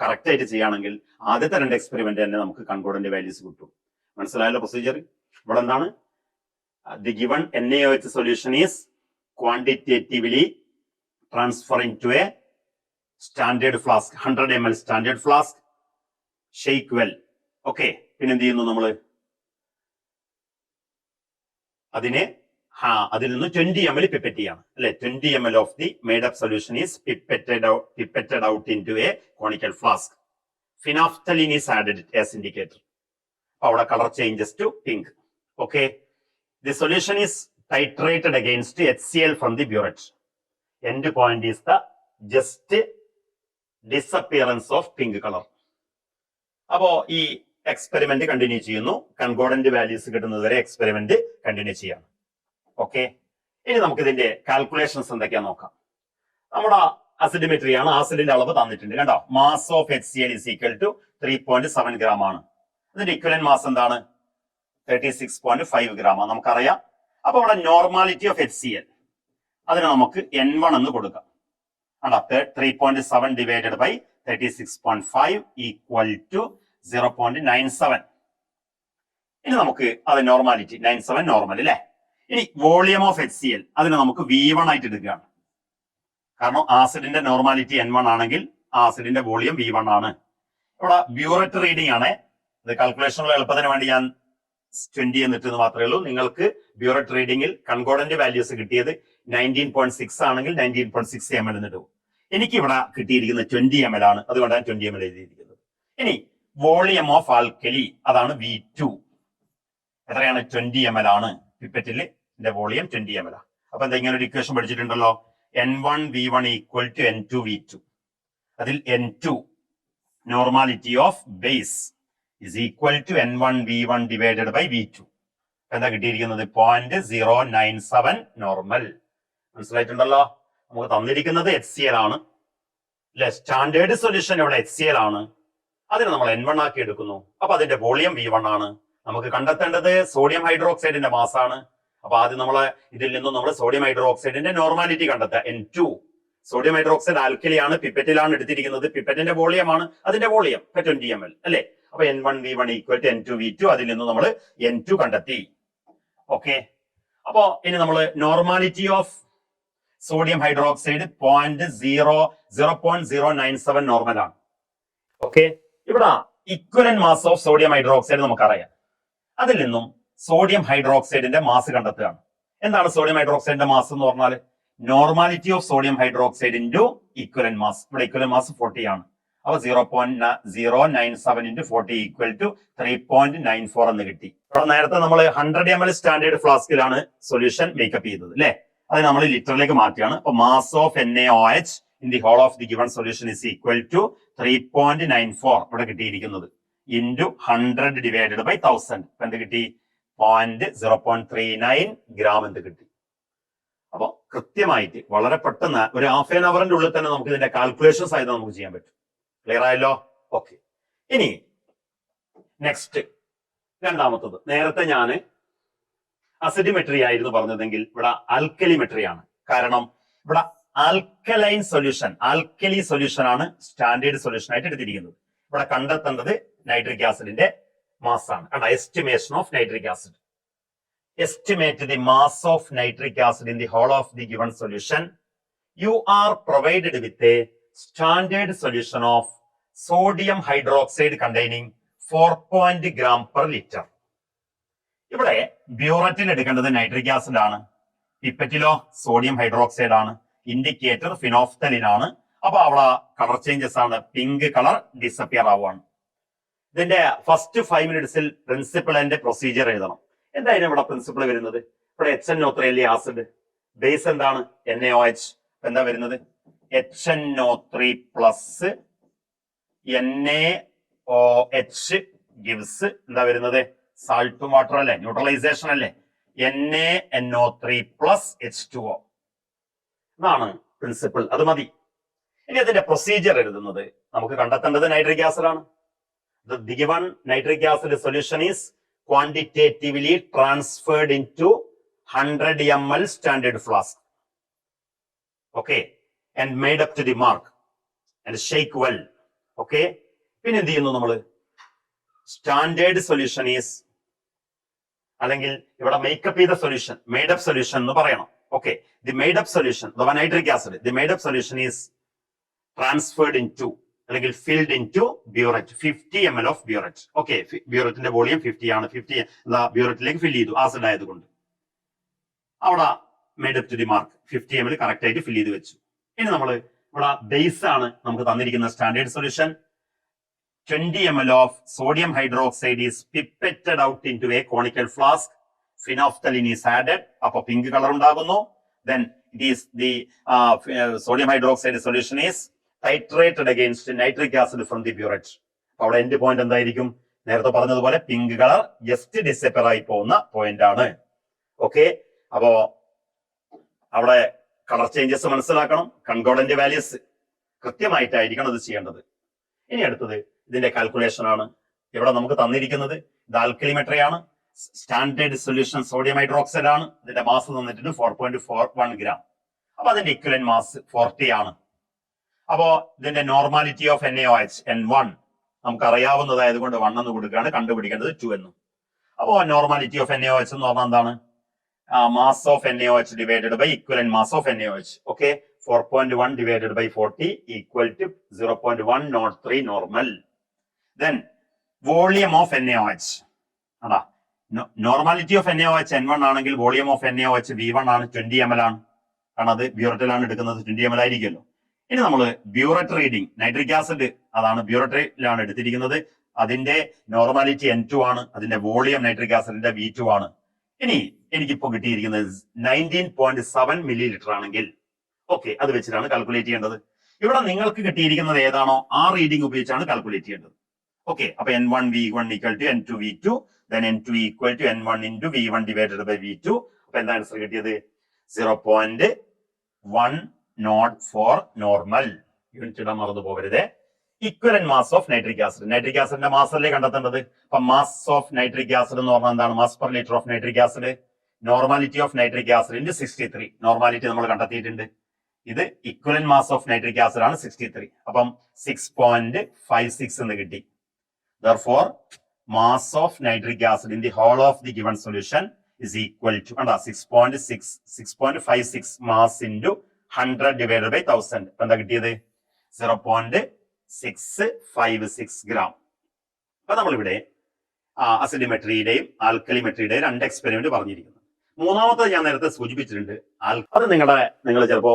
കറക്റ്റ് ആയിട്ട് ചെയ്യുകയാണെങ്കിൽ ആദ്യത്തെ 2 എക്സ്പെരിമെന്റ് തന്നെ നമുക്ക് കൺകോർഡന്റ് വാല്യൂസ് കിട്ടും. മനസ്സിലായല്ലോ പ്രൊസീജിയർ? ഇവിടെ എന്താണ്? The given NaOH solution is quantitatively transferring to a standard flask, 100 ml standard flask, shake well. Okay, പിന്നെ എന്ത് ചെയ്യുന്നു നമ്മള്? അതിൽ നിന്ന് 20 ml പിപ്പറ്റ് ചെയ്യാണ് അല്ലെ? 20 ml of the made up solution is pipetted out into a conical flask. Phenolphthalein is added as indicator. അവിടെ colour changes to pink. Okay, the solution is titrated against HCl from the burette. End point is the just disappearance of pink colour. അപ്പോ ഈ experiment continue ചെയ്യുന്നു. Concordant values കിട്ടുന്നത് വരെ experiment continue ചെയ്യാണ്. Okay, ഇനി നമുക്ക് ഇതിന്റെ കാൽക്കുലേഷൻസ് എന്തൊക്കെയാ നോക്കാം. നമ്മുടെ അസിഡിമെട്രി ആണ്, ആസിഡിന്റെ അളവ് തന്നിട്ടുണ്ട് കണ്ടോ. Mass of HCl is equal to 3.7 gram ആണ്. ഇതിന്റെ ഇക്വലന്റ് മാസ് എന്താണ്? 36.5 gram ആണ്, നമുക്കറിയാം. അപ്പൊ ഇവിടെ നോർമാലിറ്റി ഓഫ് HCl അതിന് നമുക്ക് N1 എന്ന് കൊടുക്കാം. 3.7 divided by 36.5 equal to 0.97. ഇനി നമുക്ക് അത് നോർമാലിറ്റി 97 നോർമൽ അല്ലെ. ഇനി വോളിയം ഓഫ് HCl അതിനെ നമുക്ക് V1 ആയിട്ട് എടുക്കുകയാണ്. കാരണം ആസിഡിന്റെ നോർമാലിറ്റി N1 ആണെങ്കിൽ ആസിഡിന്റെ വോളിയം V1 ആണ്. ഇവിടെ ബ്യൂററ്റ് റീഡിംഗ് ആണ്. ഇത് കാൽക്കുലേഷനുള്ള എളുപ്പത്തിന് വേണ്ടി ഞാൻ 20 എന്നിട്ട് മാത്രമേ ഉള്ളൂ. നിങ്ങൾക്ക് ബ്യൂററ്റ് റീഡിംഗിൽ കൺകോർഡന്റ് വാല്യൂസ് കിട്ടിയത് 19.6 ആണെങ്കിൽ 19.6 ml എന്നിട്ട്. എനിക്ക് ഇവിടെ കിട്ടിയിരിക്കുന്നത് 20 ml ആണ്. അതുകൊണ്ടാണ് 20 ml എഴുതിയിരിക്കുന്നത്. ഇനി വോളിയം ഓഫ് ആൽക്കലി അതാണ് V2. എത്രയാണ്? 20 ml ആണ്. പിപ്പറ്റിൽ വോളിയം 20 ml. അപ്പൊ എന്താ ഇങ്ങനെ ഒരു equation പഠിച്ചിട്ടുണ്ടല്ലോ, N1 V1 equal to N2 V2. അതിൽ N2 normality of base is equal to N1 V1 divided by V2. എന്താ കിട്ടിയിരിക്കുന്നത്? 0.097 നോർമൽ. മനസ്സിലായിട്ടുണ്ടല്ലോ. നമുക്ക് തന്നിരിക്കുന്നത് HCl ആണ് അല്ലെ. സ്റ്റാൻഡേർഡ് സൊല്യൂഷൻ ഇവിടെ HCl ആണ്. അതിന് നമ്മൾ N1 ആക്കി എടുക്കുന്നു. അപ്പൊ അതിന്റെ വോളിയം V1 ആണ്. നമുക്ക് കണ്ടെത്തേണ്ടത് സോഡിയം ഹൈഡ്രോക്സൈഡിന്റെ മാസ് ആണ്. അപ്പൊ ആദ്യം നമ്മളെ ഇതിൽ നിന്നും നമ്മൾ സോഡിയം ഹൈഡ്രോക്സൈഡിന്റെ നോർമാലിറ്റി കണ്ടെത്തുക. N2 സോഡിയം ഹൈഡ്രോക്സൈഡ് ആൽക്കലിയാണ്, പിപ്പറ്റിലാണ് എടുത്തിരിക്കുന്നത്. പിപ്പറ്റിന്റെ വോളിയം ആണ്, അതിന്റെ വോളിയം 20 ml അല്ലെ. അപ്പൊ N1 V1 equal to N2 V2. അതിൽ നിന്ന് നമ്മൾ N2 കണ്ടെത്തി. ഓക്കെ. അപ്പോ ഇനി നമ്മൾ normality of sodium hydroxide 0.097 normal ആണ്. ഓക്കെ. ഇവിടെ equivalent mass of sodium hydroxide നമുക്കറിയാം. അതിൽ നിന്നും സോഡിയം ഹൈഡ്രോക്സൈഡിന്റെ മാസ് കണ്ടെത്തുകയാണ്. എന്താണ് സോഡിയം ഹൈഡ്രോക്സൈഡിന്റെ മാസ് എന്ന് പറഞ്ഞാൽ? Normality of sodium hydroxide into equivalent mass. ഇവിടെ ഇക്വലന്റ് മാസ് 40 ആണ്. അപ്പൊ 0.097 into 40 ഈക്വൽ ടു 3.94 എന്ന് കിട്ടി. ഇവിടെ നേരത്തെ നമ്മൾ 100 ml സ്റ്റാൻഡേർഡ് ഫ്ലാസ്കിലാണ് സൊല്യൂഷൻ മേക്കപ്പ് ചെയ്തത് അല്ലെ. അത് നമ്മൾ ലിറ്ററിലേക്ക് മാറ്റിയാണ്. അപ്പൊ mass of NaOH in the whole of the given solution is equal to 3.94 ഇവിടെ കിട്ടിയിരിക്കുന്നത് ഇൻറ്റു 100 ഡിവൈഡഡ് ബൈ 1000. എന്ത് കിട്ടി? 0.39 ഗ്രാം എന്ത് കിട്ടി. അപ്പൊ കൃത്യമായിട്ട് വളരെ പെട്ടെന്ന് ഒരു ഹാഫ് ആൻ അവറിന്റെ ഉള്ളിൽ തന്നെ നമുക്ക് ഇതിന്റെ കാൽക്കുലേഷൻസ് ആയിട്ട് നമുക്ക് ചെയ്യാൻ പറ്റും. ക്ലിയർ ആയല്ലോ? ഓക്കെ. ഇനി നെക്സ്റ്റ് രണ്ടാമത്തത്, നേരത്തെ ഞാൻ അസിഡിമെട്രി ആയിരുന്നു പറഞ്ഞതെങ്കിൽ ഇവിടെ ആൽക്കലിമെട്രി ആണ്. കാരണം ഇവിടെ ആൽക്കലൈൻ സൊല്യൂഷൻ, ആൽക്കലി സൊല്യൂഷൻ ആണ് സ്റ്റാൻഡേർഡ് സൊല്യൂഷൻ ആയിട്ട് എടുത്തിരിക്കുന്നത്. ഇവിടെ കണ്ടെത്തേണ്ടത് നൈട്രിക് ആസിഡിന്റെ മാസ് ആണ്. Estimation of nitric acid. Estimate the mass of nitric acid in the whole of the given solution. You are provided with a standard solution of sodium hydroxide containing 4 gram per liter. ഇവിടെ ബ്യൂററ്റിൽ എടുക്കേണ്ടത് nitric acid ആണ്, പിപ്പറ്റിലോ sodium hydroxide ആണ്, indicator phenolphthalein ആണ്. അപ്പൊ അവിടെ colour changes ആണ്, pink colour disappear ആവുകയാണ്. ഇതിന്റെ ഫസ്റ്റ് 5 മിനിറ്റ്സിൽ പ്രിൻസിപ്പിൾ ആൻഡ് പ്രൊസീജിയർ എഴുതണം. എന്തായാലും ഇവിടെ പ്രിൻസിപ്പിൾ വരുന്നത്, ഇവിടെ HNO3 ആസിഡ്, ബേസ് എന്താണ്? NaOH. എന്താ വരുന്നത്? HNO3 പ്ലസ് NaOH ഗിവ്സ് എന്താ വരുന്നത്? സാൾട്ടും വാട്ടർ അല്ലെ, ന്യൂട്രലൈസേഷൻ അല്ലെ. NaNO3 പ്ലസ് H2O എന്നാണ് പ്രിൻസിപ്പിൾ. അത് മതി. ഇനി അതിന്റെ പ്രൊസീജിയർ എഴുതുന്നത് നമുക്ക് കണ്ടെത്തേണ്ടത് നൈട്രിക് ആസിഡ് ആണ്. The given nitric acid solution is quantitatively transferred into 100 ml standard flask. Okay, and made up to the mark and shake well. Okay, പിന്നെ എന്ത് ചെയ്യുന്നു നമ്മൾ? സ്റ്റാൻഡേർഡ് സൊല്യൂഷൻ ഈസ്, അല്ലെങ്കിൽ ഇവിടെ മേക്കപ്പ് ചെയ്ത സൊല്യൂഷൻ, മെയ്ഡ് അപ്പ് സൊല്യൂഷൻ എന്ന് പറയണം. Okay, the made up solution അഥവാ nitric acid, the made up solution is transferred in to അല്ലെങ്കിൽ filled into burette, 50 ml of burette. Okay, ബ്യൂററ്റിന്റെ volume 50 ആണ്. 50 ബ്യൂററ്റിലേക്ക് ഫിൽ ചെയ്തു ആസിഡ് ആയതുകൊണ്ട്. അവിടെ made up to the mark 50 ml correct ആയിട്ട് fill ചെയ്ത് വെച്ചു. ഇനി നമ്മൾ ഇവിടെ ബേസ് ആണ് നമുക്ക് തന്നിരിക്കുന്ന standard solution. 20 ml of sodium hydroxide is pipetted out into a conical flask. Phenolphthalein is added. അപ്പൊ പിങ്ക് കളർ ഉണ്ടാകുന്നു. Then it is the sodium hydroxide solution is titrated against nitric acid from the burette. അവിടെ end point എന്തായിരിക്കും? നേരത്തെ പറഞ്ഞതുപോലെ pink colour just disappear ആയി പോകുന്ന point ആണ്. ഓക്കെ, അപ്പോ അവിടെ കളർ ചേഞ്ചസ് മനസ്സിലാക്കണം. കൺകോർഡന്റ് വാല്യൂസ് കൃത്യമായിട്ടായിരിക്കണം അത് ചെയ്യേണ്ടത്. ഇനി അടുത്തത് ഇതിന്റെ കാൽക്കുലേഷൻ ആണ്. ഇവിടെ നമുക്ക് തന്നിരിക്കുന്നത് ഇത് ആൽക്കലിമെട്രി ആണ്. സ്റ്റാൻഡേർഡ് സൊല്യൂഷൻ സോഡിയം ഹൈഡ്രോക്സൈഡ് ആണ്. ഇതിന്റെ മാസ് തന്നിട്ടുണ്ട് 4.41 ഗ്രാം. അപ്പൊ അതിന്റെ ഇക്വലന്റ് മാസ് 40 ആണ്. അപ്പോ ഇതിന്റെ നോർമാലിറ്റി ഓഫ് NaOH N1 നമുക്ക് അറിയാവുന്നതായത് കൊണ്ട് 1 എന്ന് കൊടുക്കുകയാണ്. കണ്ടുപിടിക്കേണ്ടത് 2 എന്നും. അപ്പോ നോർമാലിറ്റി ഓഫ് NaOH എന്ന് പറഞ്ഞാൽ എന്താണ്? Mass of NaOH divided by equivalent mass of NaOH. Okay, 4.1 divided by 40 equal to 0.103 normal. Then volume of NaOH അതാ നോർമാലിറ്റി ഓഫ് NaOH N1 ആണെങ്കിൽ വോളിയം ഓഫ് NaOH V1 ആണ്, 20 ml ആണ്. കാരണം അത് ബ്യൂററ്റിലാണ് എടുക്കുന്നത്, 20 ml ആയിരിക്കുമല്ലോ. ഇനി നമ്മൾ ബ്യൂററ്റ് റീഡിംഗ് നൈട്രിക് ആസിഡ് അതാണ് ബ്യൂററ്റിലാണ് എടുത്തിരിക്കുന്നത്. അതിന്റെ നോർമാലിറ്റി N2 ആണ്, അതിന്റെ വോളിയം നൈട്രിക് ആസിഡിന്റെ V2 ആണ്. ഇനി എനിക്കിപ്പോ കിട്ടിയിരിക്കുന്നത് 19.7 മില്ലി ലിറ്റർ ആണെങ്കിൽ ഓക്കെ, അത് വെച്ചിട്ടാണ് കാൽക്കുലേറ്റ് ചെയ്യേണ്ടത്. ഇവിടെ നിങ്ങൾക്ക് കിട്ടിയിരിക്കുന്നത് ഏതാണോ ആ റീഡിംഗ് ഉപയോഗിച്ചാണ് കാൽക്കുലേറ്റ് ചെയ്യേണ്ടത്. ഓക്കെ, അപ്പൊ N1 V1 equal to N2 V2, then N2 equal to N1 into V1 divided by V2. അപ്പൊ എന്താ ആൻസർ കിട്ടിയത്? 0.104 നോർമൽ. യൂണിറ്റ് ഇടാൻ മറന്നു പോകരുത്. Equivalent mass of nitric acid, nitric ആസിഡിന്റെ മാസ് അല്ലേ കണ്ടെത്തേണ്ടത്. അപ്പൊ മാസ് ഓഫ് നൈട്രിക് ആസിഡ് എന്ന് പറഞ്ഞാൽ എന്താണ്? Mass per litre of nitric acid. Normality of nitric ആസിഡിന്റെ 63. നോർമാലിറ്റി നമ്മൾ കണ്ടെത്തിയിട്ടുണ്ട്. ഇത് equivalent mass of nitric acid ആണ് 63. അപ്പം 6.56 എന്ന് കിട്ടി. Therefore, mass of nitric acid in the whole of the given solution is equal to 6.56 mass into 100 divided by 1000. അപ്പൊ എന്താ കിട്ടിയത്? 0.656 ഗ്രാം. അപ്പൊ നമ്മളിവിടെ അസിഡിമെട്രിയുടെയും ആൽക്കലിമെട്രിയുടെയും 2 എക്സ്പെരിമെന്റ് പറഞ്ഞിരിക്കുന്നു. മൂന്നാമത്തെ ഞാൻ നേരത്തെ സൂചിപ്പിച്ചിട്ടുണ്ട്. അത് നിങ്ങൾ ചിലപ്പോ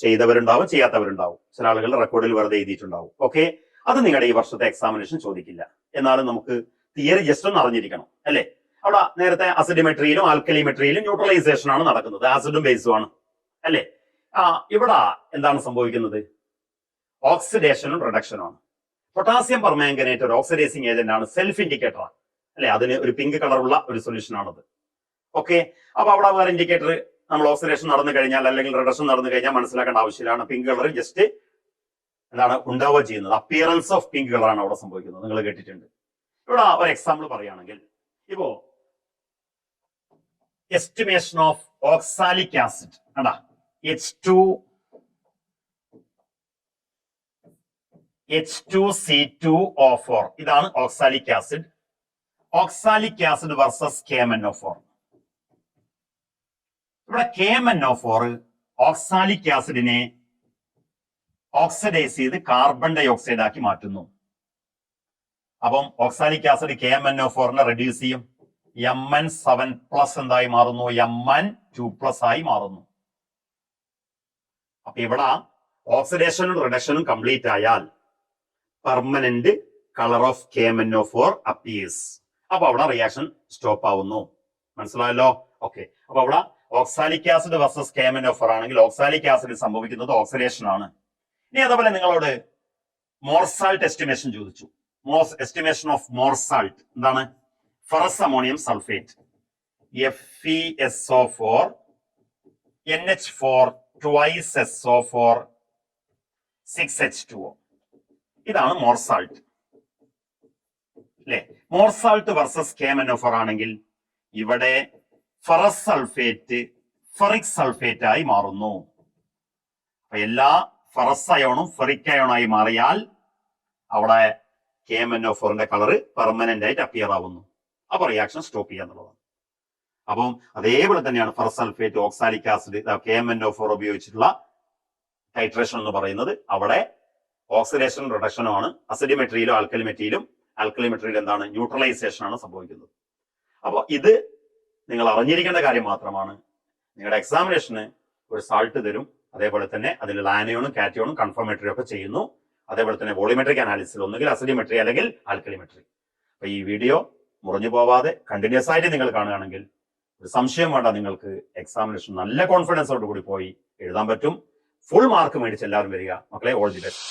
ചെയ്തവരുണ്ടാവും, ചെയ്യാത്തവരുണ്ടാവും. ചില ആളുകൾ റെക്കോർഡിൽ വെറുതെ എഴുതിയിട്ടുണ്ടാവും. ഓക്കെ, അത് നിങ്ങളുടെ ഈ വർഷത്തെ എക്സാമിനേഷൻ ചോദിക്കില്ല. എന്നാലും നമുക്ക് തിയറി ജസ്റ്റ് ഒന്ന് അറിഞ്ഞിരിക്കണം അല്ലെ. അവിടെ നേരത്തെ അസിഡിമെട്രിയിലും ആൽക്കലിമെട്രിയിലും ന്യൂട്രലൈസേഷൻ ആണ് നടക്കുന്നത്, ആസിഡും ബേസും ആണ് അല്ലെ. ഇവിടെ എന്താണ് സംഭവിക്കുന്നത്? ഓക്സിഡേഷനും റിഡക്ഷനും ആണ്. പൊട്ടാസ്യം പെർമാംഗനേറ്റ് ഒരു ഓക്സിഡൈസിങ് ഏജന്റ് ആണ്, സെൽഫ് ഇൻഡിക്കേറ്റർ ആണ് അല്ലെ. അതിന് ഒരു പിങ്ക് കളറുള്ള ഒരു സൊല്യൂഷൻ ആണത്. ഓക്കെ, അപ്പൊ അവിടെ വേറെ ഇൻഡിക്കേറ്റർ നമ്മൾ ഓക്സിഡേഷൻ നടന്നു കഴിഞ്ഞാൽ അല്ലെങ്കിൽ റിഡക്ഷൻ നടന്നു കഴിഞ്ഞാൽ മനസ്സിലാക്കേണ്ട ആവശ്യമില്ല. പിങ്ക് കളർ ജസ്റ്റ് എന്താണ് ഉണ്ടാവുക ചെയ്യുന്നത്, അപ്പിയറൻസ് ഓഫ് പിങ്ക് കളറാണ് അവിടെ സംഭവിക്കുന്നത്. നിങ്ങൾ കേട്ടിട്ടുണ്ട്. ഇവിടെ ഒരു എക്സാമ്പിൾ പറയുകയാണെങ്കിൽ, ഇപ്പോ എസ്റ്റിമേഷൻ ഓഫ് ഓക്സാലിക് ആസിഡ് കണ്ടാ H2C2O4 ഇതാണ് oxalic acid. Oxalic acid versus KMnO4. ഇവിടെ KMnO4 ഓക്സാലിക് ആസിഡിനെ ഓക്സിഡൈസ് ചെയ്ത് കാർബൺ ഡൈ ഓക്സൈഡ് ആക്കി മാറ്റുന്നു. അപ്പം ഓക്സാലിക് ആസിഡ് KMnO4നെ റെഡ്യൂസ് ചെയ്യും. Mn7+ എന്തായി മാറുന്നു? Mn2+ ആയി മാറുന്നു. അപ്പൊ ഇവിടെ ഓക്സിഡേഷനും റിഡക്ഷനും കംപ്ലീറ്റ് ആയാൽ permanent colour of KMnO4 appears. അപ്പൊ അവിടെ റിയാക്ഷൻ സ്റ്റോപ്പ് ആവുന്നു. മനസ്സിലായല്ലോ? ഓക്കെ, അപ്പൊ അവിടെ ഓക്സാലിക് ആസിഡ് വേഴ്സസ് KMnO4 ആണെങ്കിൽ ഓക്സാലിക് ആസിഡ് സംഭവിക്കുന്നത് ഓക്സിഡേഷൻ ആണ്. ഇനി അതേപോലെ നിങ്ങളോട് മോർസാൾട്ട് എസ്റ്റിമേഷൻ ചോദിച്ചു. എസ്റ്റിമേഷൻ ഓഫ് മോർസാൾട്ട് എന്താണ്? Ferrous ammonium sulphate FeSO4 NH4 twice SO4 6H2O. ഇതാണ് മോർസാൾട്ട് അല്ലെ. മോർസാൾട്ട് വേഴ്സസ് KMnO4 ആണെങ്കിൽ ഇവിടെ ഫെറസ് സൾഫേറ്റ് ഫെറിക് സൾഫേറ്റ് ആയി മാറുന്നു. അപ്പൊ എല്ലാ ഫെറസ് അയോണും ഫെറിക് അയോണായി മാറിയാൽ അവിടെ KMnO4ന്റെ കളർ പെർമനന്റ് ആയിട്ട് അപ്പിയർ ആവുന്നു. അപ്പൊ റിയാക്ഷൻ സ്റ്റോപ്പ് ചെയ്യാന്നുള്ളതാണ്. അപ്പം അതേപോലെ തന്നെയാണ് ferrous sulphate oxalic acid KMnO4 ഉപയോഗിച്ചിട്ടുള്ള ടൈട്രേഷൻ എന്ന് പറയുന്നത്. അവിടെ ഓക്സിഡേഷൻ റിഡക്ഷനും ആണ്. അസിഡിമെട്രിയിലും ആൽക്കലിമെട്രിയിലും എന്താണ്? ന്യൂട്രലൈസേഷൻ ആണ് സംഭവിക്കുന്നത്. അപ്പൊ ഇത് നിങ്ങൾ അറിഞ്ഞിരിക്കേണ്ട കാര്യം മാത്രമാണ്. നിങ്ങളുടെ എക്സാമിനേഷന് ഒരു സാൾട്ട് തരും, അതേപോലെ തന്നെ അതിൽ ആനയോണും കാറ്റയോണും കൺഫർമേറ്ററി ഒക്കെ ചെയ്യുന്നു. അതേപോലെ തന്നെ വോളിമെട്രിക് അനാലിസിൽ ഒന്നുകിൽ അസിഡിമെട്രി അല്ലെങ്കിൽ ആൽക്കലിമെട്രി. അപ്പൊ ഈ വീഡിയോ മുറിഞ്ഞു പോവാതെ കണ്ടിന്യൂസ് ആയിട്ട് നിങ്ങൾ കാണുകയാണെങ്കിൽ ഒരു സംശയം വേണ്ട, നിങ്ങൾക്ക് എക്സാമിനേഷൻ നല്ല കോൺഫിഡൻസോട് കൂടി പോയി എഴുതാൻ പറ്റും. ഫുൾ മാർക്ക് മേടിച്ച് എല്ലാവരും വരിക മക്കളെ. All the best.